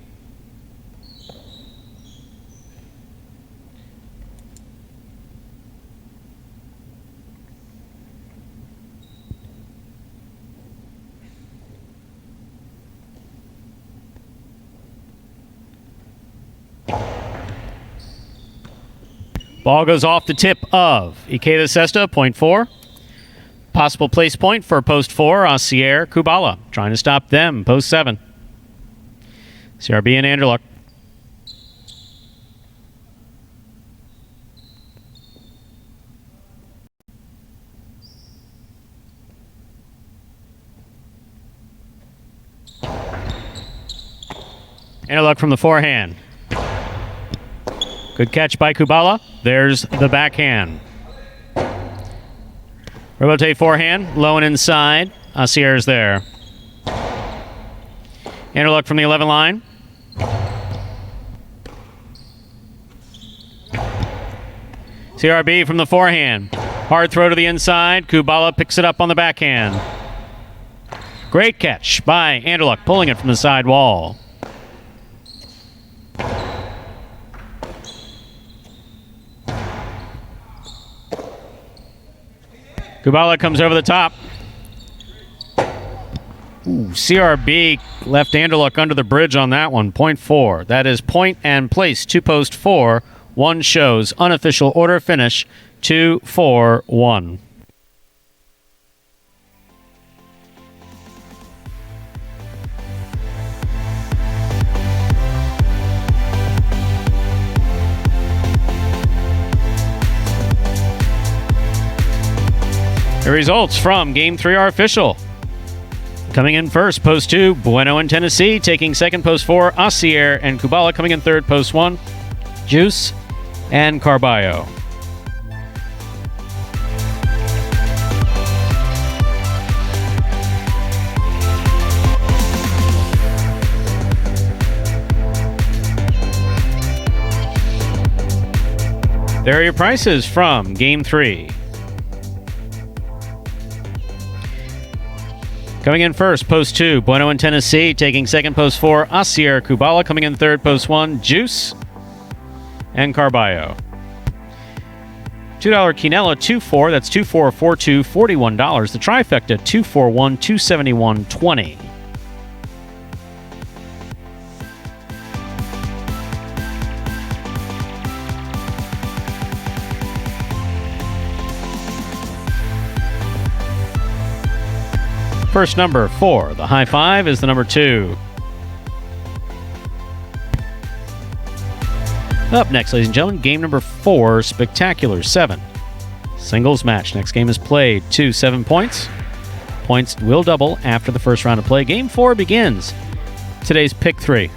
Ball goes off the tip of Ikeda Sesta, point 4. Possible place point for post 4, Asier Kubala. Trying to stop them, post 7. CRB and Anderluck. Anderluck from the forehand. Good catch by Kubala. There's the backhand. Robote forehand, low and inside. Asier's there. Anderluck from the 11 line. CRB from the forehand. Hard throw to the inside. Kubala picks it up on the backhand. Great catch by Anderluck, pulling it from the side wall. Kubala comes over the top. Ooh, CRB left Anderluck under the bridge on that one. Point 4. That is point and place to post 4. 1 shows. Unofficial order finish. 2-4-1. The results from Game 3 are official. Coming in first, post 2, Bueno in Tennessee. Taking second, post 4, Asier and Kubala. Coming in third, post 1, Juice and Carballo. There are your prices from Game 3. Coming in first, post 2, Bueno in Tennessee. Taking second, post 4, Asier Kubala. Coming in third, post 1, Juice and Carballo. $2 Quinella, 2-4. That's 2-4-4-2, $41. The trifecta, 2-4-1, $271.20. First number 4. The high 5 is the number 2. Up next, ladies and gentlemen, game number 4, Spectacular 7. Singles match. Next game is played to 7 points. Points will double after the first round of play. Game 4 begins. Today's pick 3.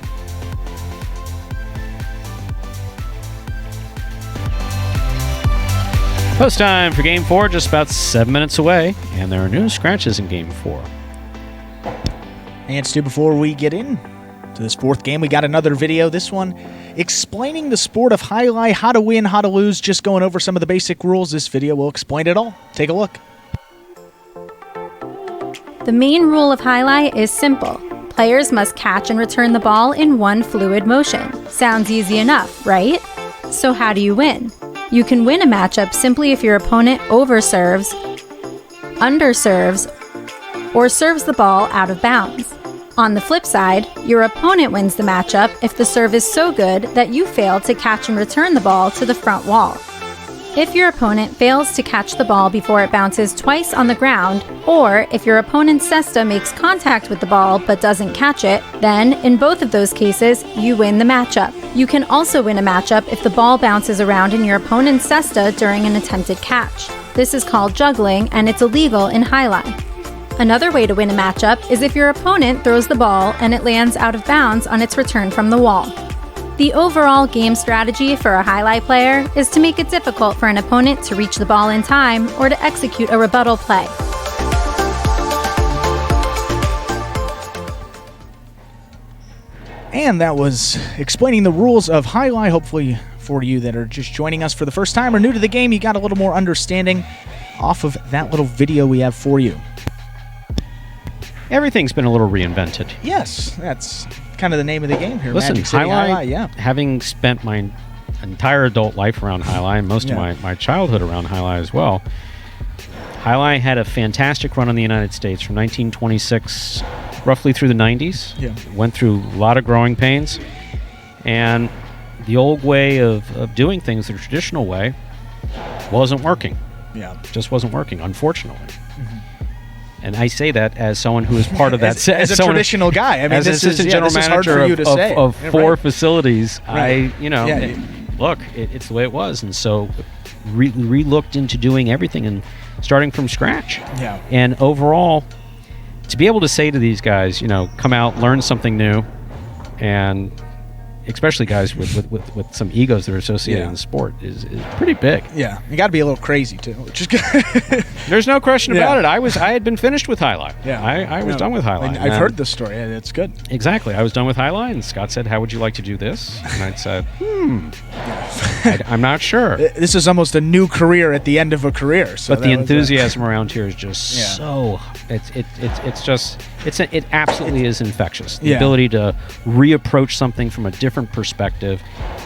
Post time for Game 4, just about 7 minutes away, and there are no scratches in Game 4. And Stu, before we get in to this 4th game, we got another video. This one explaining the sport of Jai-Alai, how to win, how to lose, just going over some of the basic rules. This video will explain it all. Take a look. The main rule of Jai-Alai is simple. Players must catch and return the ball in one fluid motion. Sounds easy enough, right? So how do you win? You can win a matchup simply if your opponent overserves, underserves, or serves the ball out of bounds. On the flip side, your opponent wins the matchup if the serve is so good that you fail to catch and return the ball to the front wall. If your opponent fails to catch the ball before it bounces twice on the ground, or if your opponent's cesta makes contact with the ball but doesn't catch it, then, in both of those cases, you win the matchup. You can also win a matchup if the ball bounces around in your opponent's cesta during an attempted catch. This is called juggling, and it's illegal in Jai-Alai. Another way to win a matchup is if your opponent throws the ball and it lands out of bounds on its return from the wall. The overall game strategy for a highlight player is to make it difficult for an opponent to reach the ball in time or to execute a rebuttal play. And that was explaining the rules of highlight. Hopefully for you that are just joining us for the first time or new to the game, you got a little more understanding off of that little video we have for you. Everything's been a little reinvented. Yes, that's kind of the name of the game here. Listen, Magic City highlight, yeah. having spent my entire adult life around highlight, and most of my childhood around highlight as well, highlight had a fantastic run in the United States from 1926 roughly through the 90s. Yeah. Went through a lot of growing pains. And the old way of doing things, the traditional way, wasn't working. Yeah. Just wasn't working, unfortunately. And I say that as someone who is part of that. as a traditional guy. I mean, as this assistant is general this is manager hard for you to say. of four Right. facilities, Right. look, it's the way it was. And so re-looked into doing everything and starting from scratch. Yeah. And overall, to be able to say to these guys, come out, learn something new, and especially guys with some egos that are associated in the sport is pretty big. Yeah, you got to be a little crazy too. Just There's no question about it. I had been finished with highlight. Yeah, I was done with highlight. I've heard this story. It's good. Exactly. I was done with highlight, and Scott said, "How would you like to do this?" And I said, I'm not sure. This is almost a new career at the end of a career. So but the enthusiasm around here is just so. It absolutely is infectious. The ability to reapproach something from a different perspective,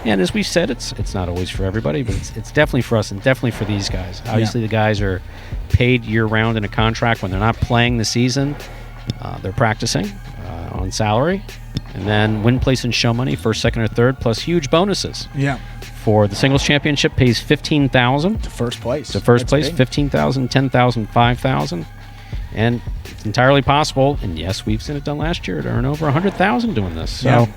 and as we said, it's not always for everybody, but it's definitely for us and definitely for these guys. Obviously, the guys are paid year-round in a contract. When they're not playing the season, they're practicing on salary, and then win, place, and show money, first, second, or third, plus huge bonuses. Yeah. For the singles championship, pays $15,000 to first place. To first place, big. $15,000, $10,000, $5,000, and it's entirely possible. And yes, we've seen it done last year to earn over $100,000 doing this. So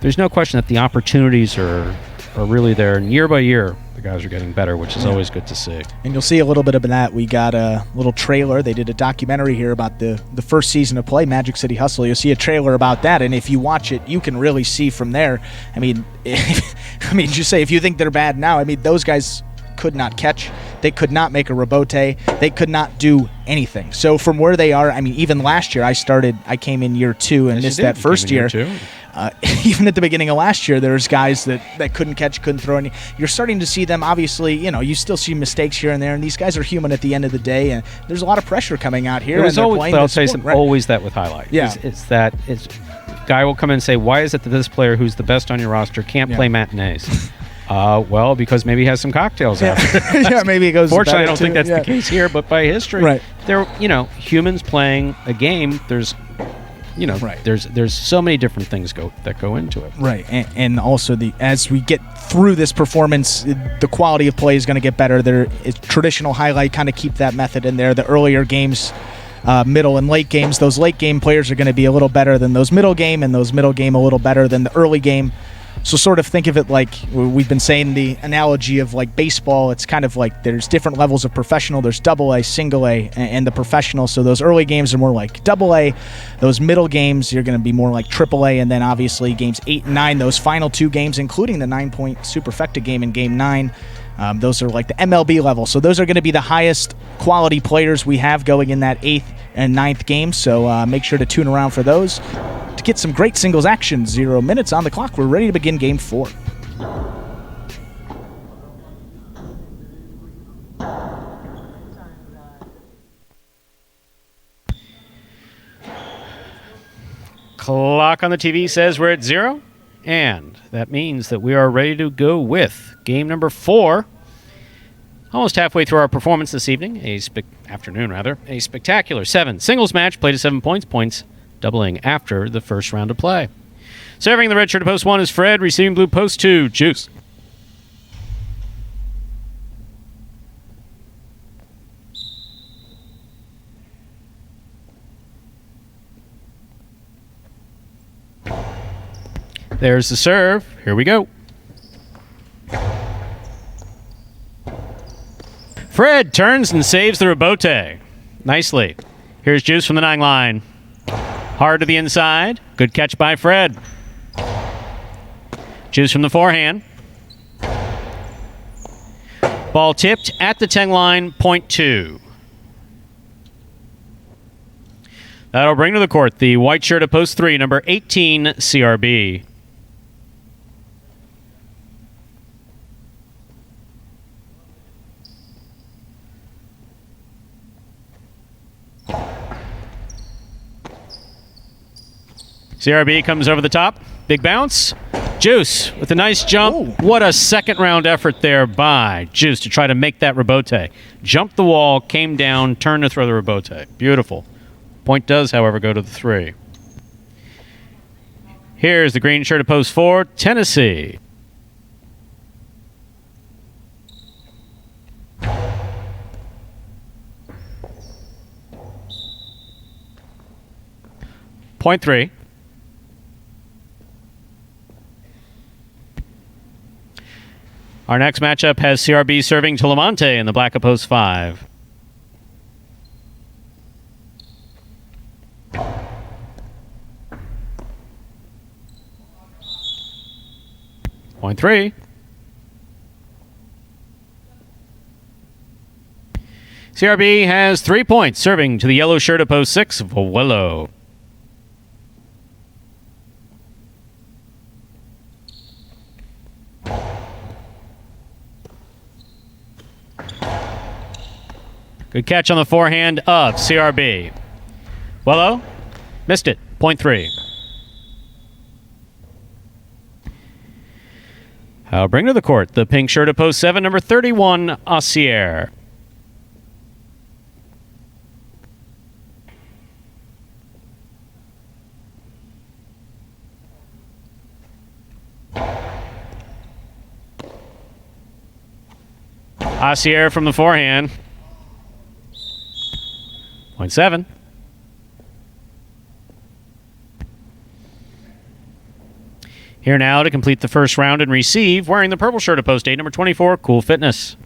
there's no question that the opportunities are really there, and year by year, the guys are getting better, which is always good to see. And you'll see a little bit of that. We got a little trailer. They did a documentary here about the first season of play, Magic City Hustle. You'll see a trailer about that, and if you watch it, you can really see from there. I mean, just say if you think they're bad now, I mean, those guys could not catch. They could not make a rebote. They could not do anything. So from where they are, I mean, even last year, I came in year 2 and missed that first year. Even at the beginning of last year, there's guys that couldn't catch, couldn't throw any. You're starting to see them, obviously, you still see mistakes here and there, and these guys are human at the end of the day, and there's a lot of pressure coming out here. It was always, I'll tell you always that with highlight. Yeah. It's guy will come in and say, why is it that this player who's the best on your roster can't play matinees? Well, because maybe he has some cocktails after. Maybe it goes. Fortunately, I don't think that's the case here, but by history, there, humans playing a game, there's there's so many different things that go into it. Right, and also as we get through this performance, the quality of play is going to get better. Traditional highlight kind of keep that method in there. The earlier games, middle and late games, those late game players are going to be a little better than those middle game, and those middle game a little better than the early game. So sort of think of it like we've been saying, the analogy of like baseball. It's kind of like there's different levels of professional. There's AA, single A, and the professional. So those early games are more like AA. Those middle games, you're going to be more like AAA. And then obviously games 8 and 9, those final 2 games, including the 9-point superfecta game in game 9, those are like the MLB level. So those are going to be the highest quality players we have going in that 8th and 9th game. So make sure to tune around for those to get some great singles action. 0 minutes on the clock. We're ready to begin game 4. Clock on the TV says we're at 0, and that means that we are ready to go with game number 4. Almost halfway through our performance this evening, a spectacular 7 singles match played at 7 points doubling after the first round of play. Serving the red shirt at post 1 is Fred, receiving blue post 2, Juice. There's the serve. Here we go. Fred turns and saves the rebote. Nicely. Here's Juice from the 9 line. Hard to the inside. Good catch by Fred. Juice from the forehand. Ball tipped at the 10 line, point 2. That'll bring to the court the white shirt at post 3, number 18, CRB. CRB comes over the top. Big bounce. Juice with a nice jump. Ooh. What a second round effort there by Juice to try to make that rebote. Jumped the wall, came down, turned to throw the rebote. Beautiful. Point does, however, go to the 3. Here's the green shirt at post 4, Tennessee. Point 3. Our next matchup has CRB serving to Lamonte in the black at post 5. Point 3. CRB has 3 points, serving to the yellow shirt at post 6, Vuelo. Good catch on the forehand of CRB. Vuelo missed it. Point 3. I'll bring to the court the pink shirt at post 7, number 31, Aussier. Aussier from the forehand. Point 7. Here now to complete the first round and receive, wearing the purple shirt at post 8, number 24, Cool Fitness.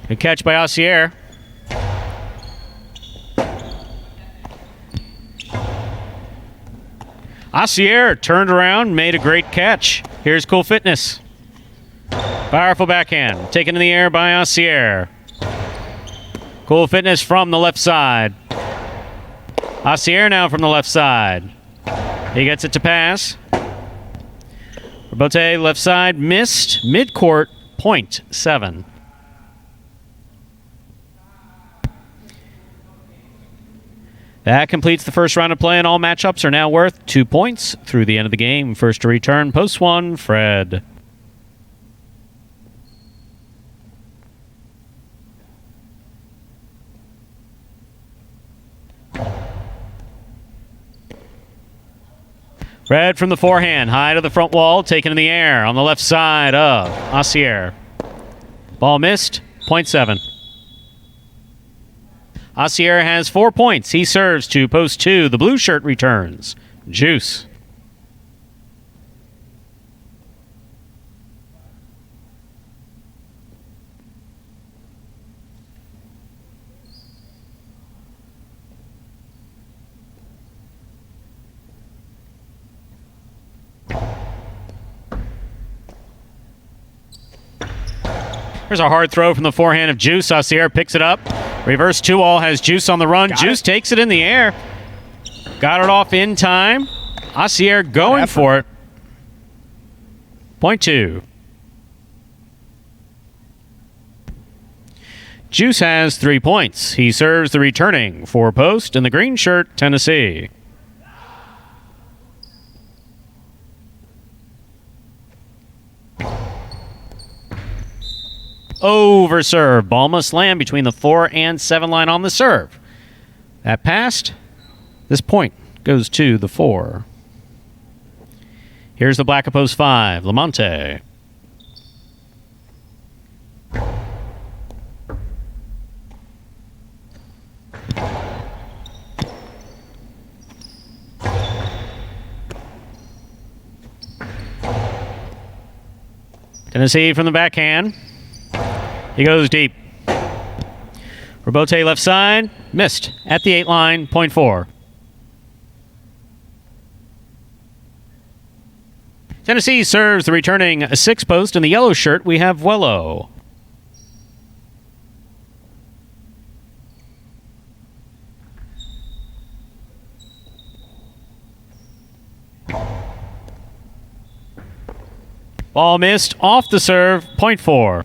Good catch by Aussier. Aussier turned around, made a great catch. Here's Cool Fitness. Powerful backhand, taken in the air by Aussier. Cool Fitness from the left side. Aussier now from the left side. He gets it to pass. Rebote left side, missed. Mid-court, point 7. That completes the first round of play, and all matchups are now worth 2 points through the end of the game. First to return, post 1, Fred. Fred from the forehand, high to the front wall, taken in the air on the left side of Aussier. Ball missed, point 7. Aussier has 4 points. He serves to post 2. The blue shirt returns. Juice. There's a hard throw from the forehand of Juice. Aussier picks it up. Reverse 2-all has Juice on the run. Juice takes it in the air. Got it off in time. Aussier going for it. Point 2. Juice has 3 points. He serves the returning 4 post in the green shirt, Tennessee. Over serve. Ball must land between the 4 and 7 line on the serve. That passed. This point goes to the 4. Here's the black at post 5, Lamonte. Tennessee from the backhand. He goes deep. Robote left side. Missed at the 8 line. Point 4. Tennessee serves the returning 6 post. In the yellow shirt, we have Wello. Ball missed off the serve. Point 4.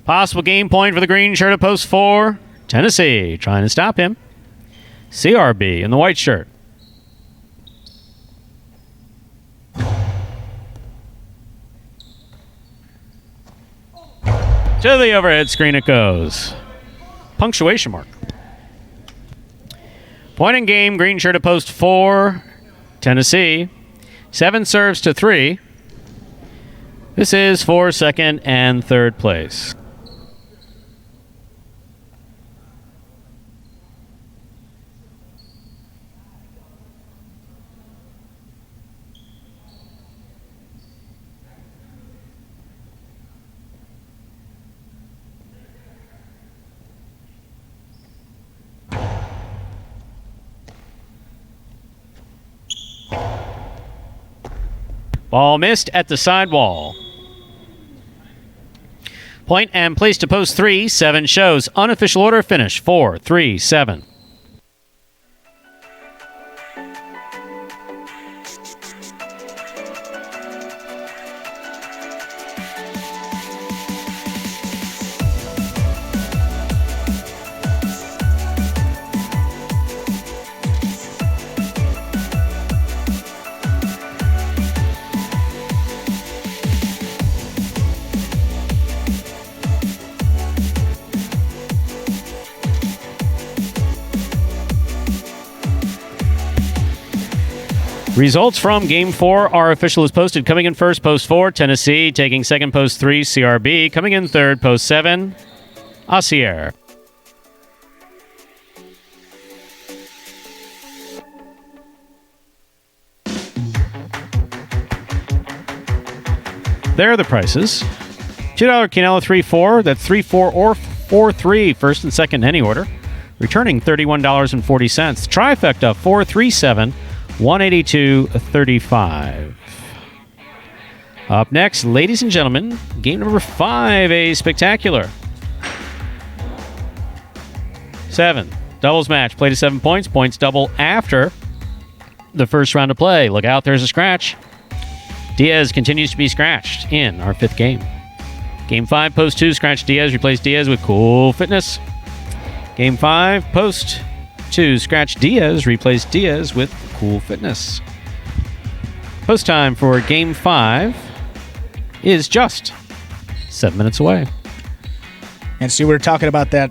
Possible game point for the green shirt at post 4. Tennessee trying to stop him. CRB in the white shirt. To the overhead screen it goes. Punctuation mark. Point in game, green shirt at post 4. Tennessee. 7 serves to 3. This is for second and third place. Ball missed at the sidewall. Point and place to post 3. 7 shows. Unofficial order finish 4, 3, 7. Results from Game 4 are official as posted. Coming in first, post 4, Tennessee. Taking second, post 3, CRB. Coming in third, post 7, Asier. There are the prices. $2 Quinella 3-4. That's 3-4 or 4-3, first and second in any order. Returning $31.40. Trifecta 4-3-7. 182.35. Up next, ladies and gentlemen, game number 5, a spectacular 7 doubles match. Play to 7 points. Points double after the first round of play. Look out, there's a scratch. Diaz continues to be scratched in our 5th game. Game 5, post 2, scratch Diaz. Replace Diaz with Cool Fitness. Game 5, post 2, scratch Diaz. Replace Diaz with Cool Fitness. Post time for Game 5 is just 7 minutes away. And so we were talking about that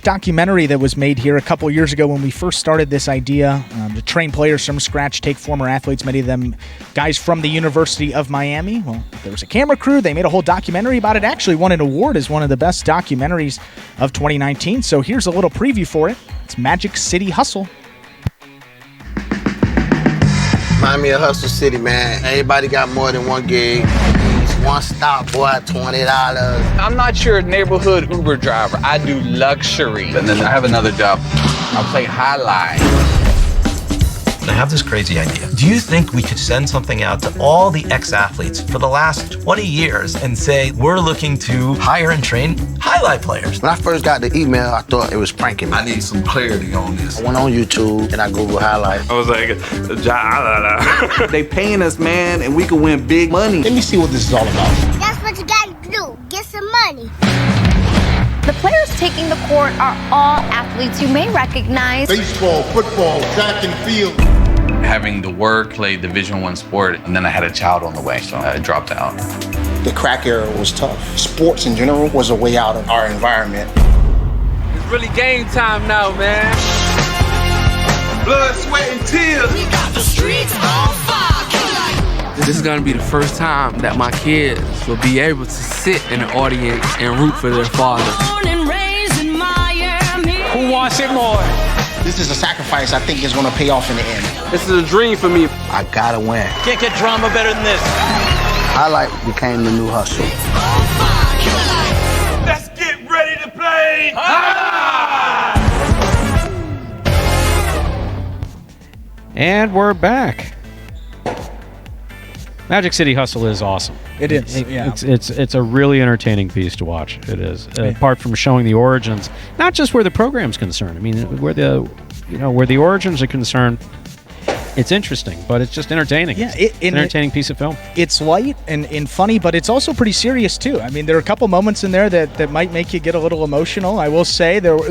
documentary that was made here a couple years ago when we first started this idea to train players from scratch, take former athletes, many of them guys from the University of Miami. Well, there was a camera crew. They made a whole documentary about it. Actually won an award as one of the best documentaries of 2019. So here's a little preview for it. It's Magic City Hustle. Miami a hustle city, man. Everybody got more than one gig. One stop, boy, $20. I'm not your neighborhood Uber driver. I do luxury. And then I have another job. I play highlight. I have this crazy idea. Do you think we could send something out to all the ex-athletes for the last 20 years and say, we're looking to hire and train highlight players? When I first got the email, I thought it was pranking me. I need some clarity on this. I went on YouTube and I Googled highlight. I was like, Jai-Alai. They paying us, man, and we can win big money. Let me see what this is all about. That's what you gotta do. Get some money. The players taking the court are all athletes you may recognize. Baseball, football, track and field. Having to work, play Division I sport, and then I had a child on the way, so I dropped out. The crack era was tough. Sports in general was a way out of our environment. It's really game time now, man. Blood, sweat, and tears. We got the streets on fire. This is gonna be the first time that my kids will be able to sit in the audience and root for their father. Who wants it more? This is a sacrifice I think is going to pay off in the end. This is a dream for me. I gotta win. Can't get drama better than this. Highlight became the new hustle. Let's get ready to play. And we're back. Magic City Hustle is awesome. It is. Yeah. It's a really entertaining piece to watch. It is. Apart from showing the origins, not just where the program's concerned. I mean, where the origins are concerned, it's interesting, but it's just entertaining. Yeah, it's an entertaining piece of film. It's light and funny, but it's also pretty serious too. I mean, there are a couple moments in there that might make you get a little emotional. I will say there were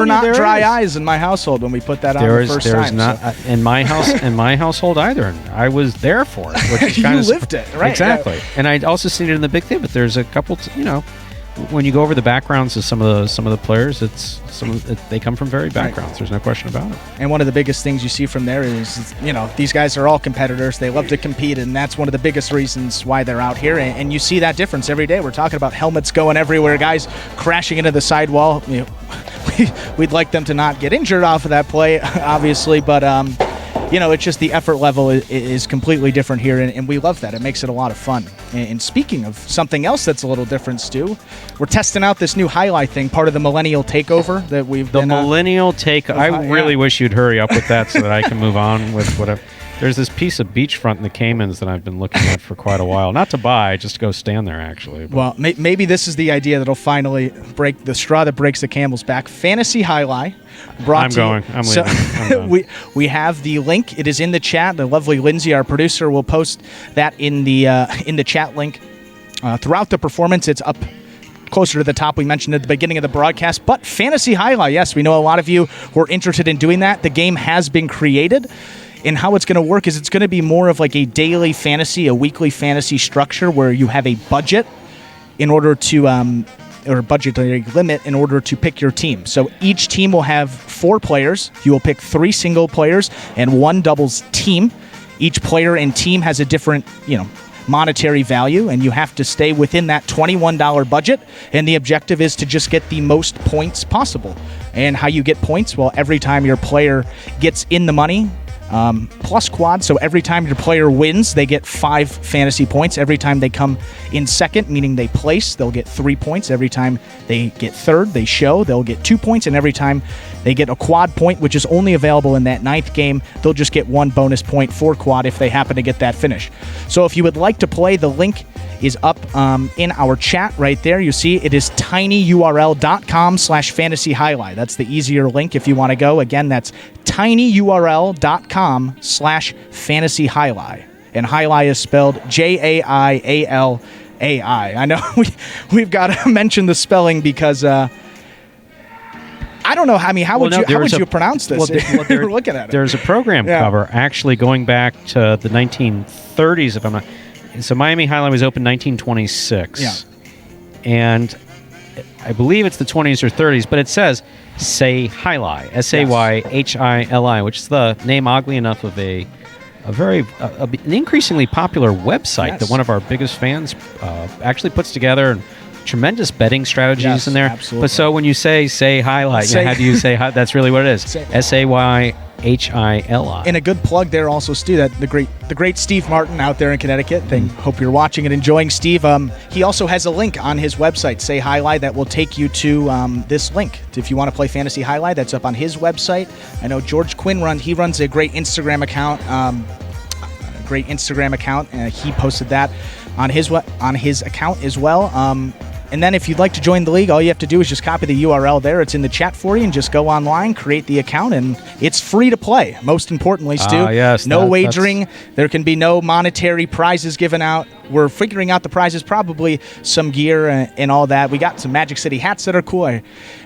not dry eyes in my household when we put that on the first time. There's not in my house in my household either, and I was there for it. Which is you lived it, right? Exactly. Yeah. And I'd also seen it in the big theater, but there's a couple. When you go over the backgrounds of some of the players, they come from varied backgrounds. Right. There's no question about it. And one of the biggest things you see from there is, these guys are all competitors. They love to compete, and that's one of the biggest reasons why they're out here. And you see that difference every day. We're talking about helmets going everywhere, guys crashing into the sidewall. We'd like them to not get injured off of that play, obviously, but it's just the effort level is completely different here, and we love that. It makes it a lot of fun. And speaking of something else that's a little different, Stu, we're testing out this new highlight thing, part of the Millennial Takeover that we've been... The Millennial Takeover. I really wish you'd hurry up with that so that I can move on with whatever... There's this piece of beachfront in the Caymans that I've been looking at for quite a while. Not to buy, just to go stand there, actually. But. Well, maybe this is the idea that'll finally break the straw that breaks the camel's back. Fantasy Jai-Alai. I'm leaving. So we have the link. It is in the chat. The lovely Lindsay, our producer, will post that in the chat link. Throughout the performance, it's up closer to the top. We mentioned at the beginning of the broadcast. But Fantasy Jai-Alai, yes, we know a lot of you who are interested in doing that. The game has been created. And how it's going to work is it's going to be more of like a daily fantasy, a weekly fantasy structure where you have a budget in order to, or a budgetary limit in order to pick your team. So each team will have 4 players. You will pick 3 single players and 1 doubles team. Each player and team has a different, monetary value, and you have to stay within that $21 budget. And the objective is to just get the most points possible. And how you get points? Well, every time your player gets in the money, plus quad, so every time your player wins, they get 5 fantasy points. Every time they come in second, meaning they place, they'll get 3 points. Every time they get third, they show, they'll get 2 points. And every time they get a quad point, which is only available in that 9th game, they'll just get 1 bonus point for quad if they happen to get that finish. So if you would like to play, the link is up in our chat right there. You see it is tinyurl.com/fantasy Jai-Alai. That's the easier link if you want to go. Again, that's tinyurl.com/fantasy Jai-Alai. And Jai-Alai is spelled Jaialai. I know we've got to mention the spelling because I don't know. I mean, how would you pronounce this? We're looking at it. There's a program cover actually going back to the 1930s, if I'm not. So Miami Jai-Alai was opened 1926. Yeah. And I believe it's the 20s or 30s, but it says Say Jai-Alai, Sayhili, which is the name, oddly enough, of an increasingly popular website that one of our biggest fans actually puts together, and tremendous betting strategies in there. Absolutely. But so when you say Jai-Alai, how do you say that's really what it is? Sayhili. And a good plug there also, Stu, that the great Steve Martin out there in Connecticut. Hope you're watching and enjoying, Steve. He also has a link on his website, Say Jai-Alai, that will take you to this link. If you want to play Fantasy Jai-Alai, that's up on his website. I know George Quinn runs a great Instagram account. He posted that on his account as well. And then if you'd like to join the league, all you have to do is just copy the URL there. It's in the chat for you, and just go online, create the account, and it's free to play. Most importantly, Stu, yes, no wagering. There can be no monetary prizes given out. We're figuring out the prizes, probably some gear and all that. We got some Magic City hats that are cool.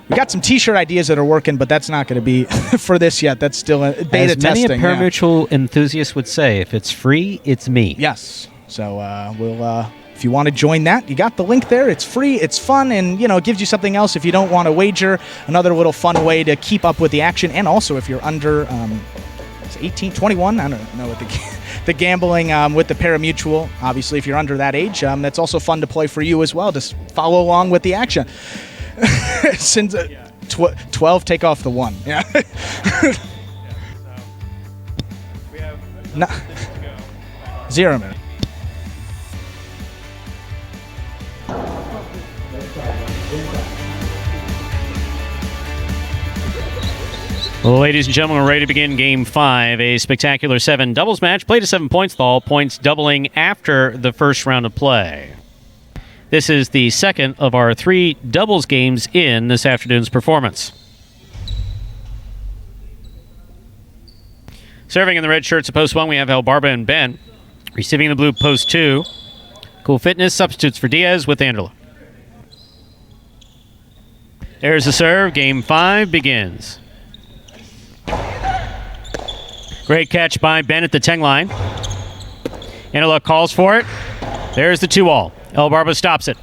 We got some T-shirt ideas that are working, but that's not going to be for this yet. That's still a beta testing. As many parimutuel enthusiasts would say, if it's free, it's me. Yes. So we'll... If you want to join that, you got the link there. It's free, it's fun, and it gives you something else if you don't want to wager. Another little fun way to keep up with the action. And also, if you're under 18, 21, I don't know what the gambling with the parimutuel. Obviously, if you're under that age, that's also fun to play for you as well. Just follow along with the action. Since 12, take off the 1. Yeah. No. 0 minutes. Well, ladies and gentlemen, we're ready to begin Game 5, a spectacular 7 doubles match. Played to 7 points, with all points doubling after the first round of play. This is the second of our 3 doubles games in this afternoon's performance. Serving in the red shirts of post 1, we have Barba and Ben. Receiving the blue post 2. Cool Fitness substitutes for Diaz with Angela. There's the serve. Game 5 begins. Great catch by Ben at the 10 line. Angela calls for it. There's the 2-all. El Barba stops it.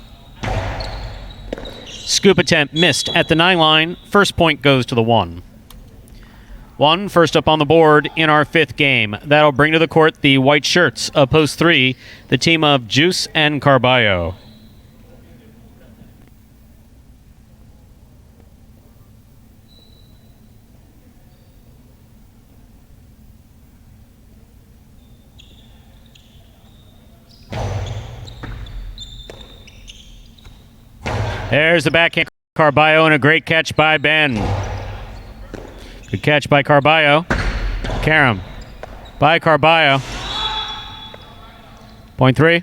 Scoop attempt missed at the 9 line. First point goes to the 1. 1 first up on the board in our 5th game. That'll bring to the court the white shirts of post 3, the team of Juice and Carballo. There's the backhand Carballo and a great catch by Ben. Good catch by Carballo. Karam by Carballo. Point 3.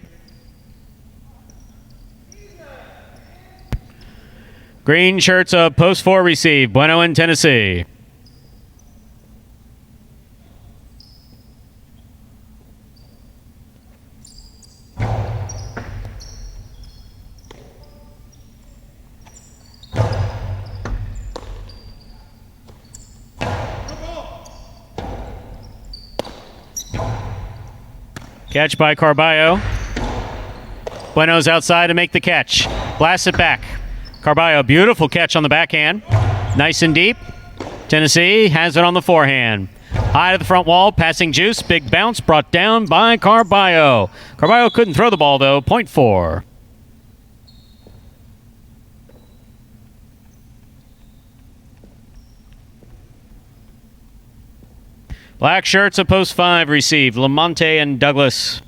Green shirts of post 4 receive. Bueno in Tennessee. Catch by Carballo. Bueno's outside to make the catch. Blasts it back. Carballo, beautiful catch on the backhand. Nice and deep. Tennessee has it on the forehand. High to the front wall, passing Juice. Big bounce brought down by Carballo. Carballo couldn't throw the ball, though. Point 4. Black shirts of post 5 received. Lamonte and Douglas.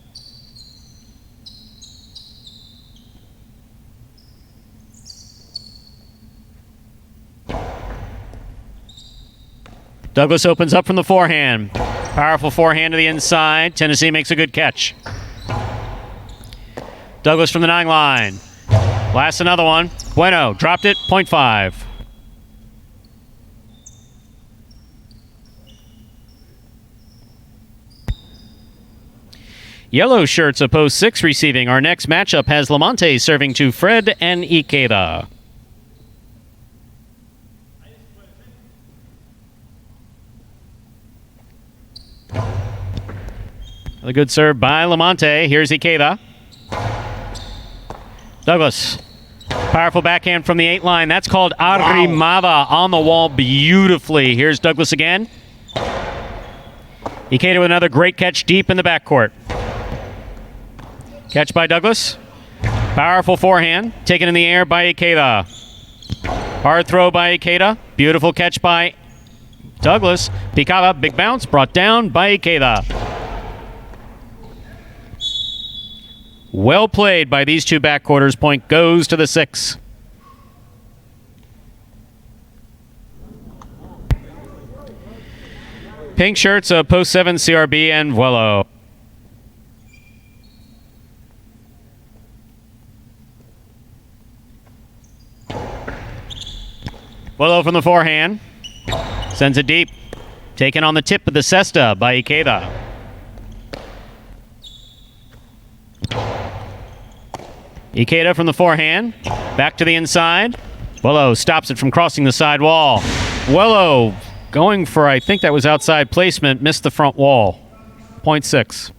Douglas opens up from the forehand. Powerful forehand to the inside. Tennessee makes a good catch. Douglas from the 9 line. Blasts another one. Bueno dropped it. Point 5. Yellow shirts of post 6 receiving. Our next matchup has Lamonte serving to Fred and Ikeda. A good serve by Lamonte. Here's Ikeda. Douglas. Powerful backhand from the 8 line. That's called Arrimada on the wall beautifully. Here's Douglas again. Ikeda with another great catch deep in the backcourt. Catch by Douglas. Powerful forehand. Taken in the air by Ikeda. Hard throw by Ikeda. Beautiful catch by Douglas. Picada, big bounce, brought down by Ikeda. Well played by these two backcourters. Point goes to the 6. Pink shirts of post 7 CRB and Vuelo. Vuelo from the forehand. Sends it deep. Taken on the tip of the cesta by Ikeda. Ikeda from the forehand. Back to the inside. Vuelo stops it from crossing the side wall. Vuelo going for, I think that was outside placement, missed the front wall. Point 6.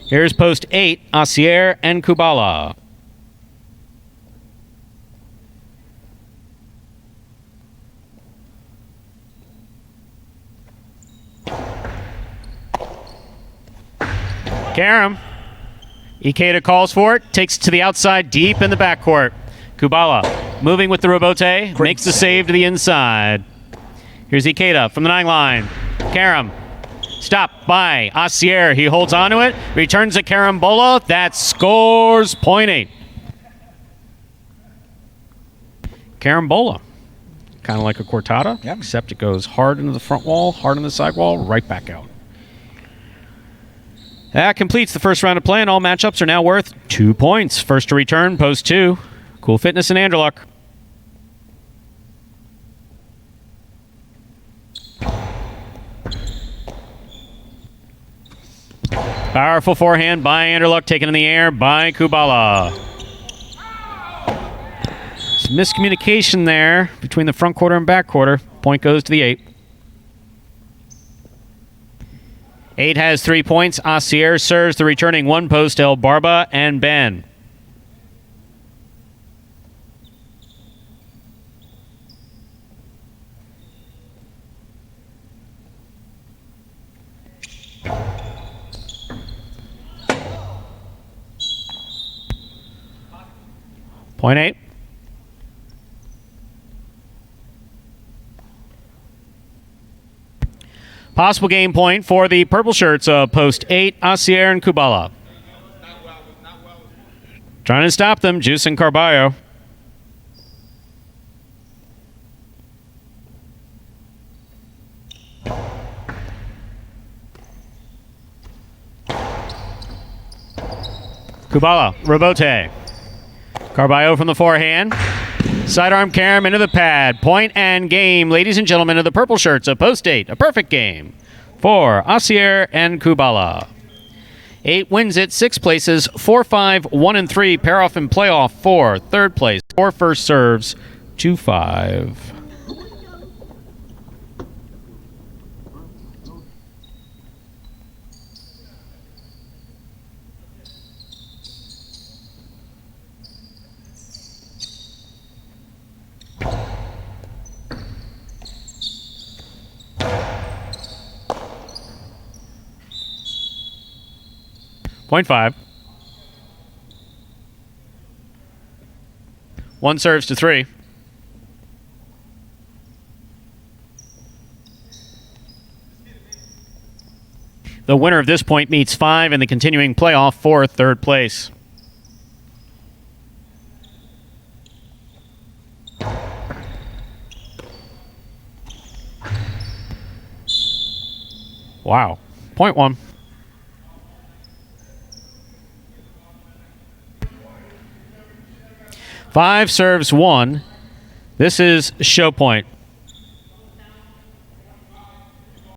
Here's post 8, Asier and Kubala. Karam. Ikeda calls for it, takes it to the outside, deep in the backcourt. Kubala moving with the rebote, makes the save to the inside. Here's Ikeda from the 9 line. Karam, stopped by Asier. He holds onto it, returns a carambola. That scores point 8. Carambola. Kind of like a cortada, except it goes hard into the front wall, hard on the side wall, right back out. That completes the first round of play, and all matchups are now worth 2 points. First to return, post 2. Cool Fitness and Anderluck. Powerful forehand by Anderluck, taken in the air by Kubala. Some miscommunication there between the front quarter and back quarter. Point goes to the 8. 8 has 3 points. Asier serves the returning one post El Barba and Ben. Point 8. Possible game point for the purple shirts of post 8, Asier and Kubala. Trying to stop them, Juice and Carballo. Kubala, rebote. Carballo from the forehand. Sidearm Karam into the pad. Point and game, ladies and gentlemen, of the purple shirts of post 8. A perfect game for Asier and Kubala. 8 wins it, 6 places, 4-5, 1-3, pair off in playoff 4, third place, 4 first serves, 2-5. Point 5. 1 serves to 3. The winner of this point meets 5 in the continuing playoff for third place. Wow. Point 1. Five serves 1. This is show point.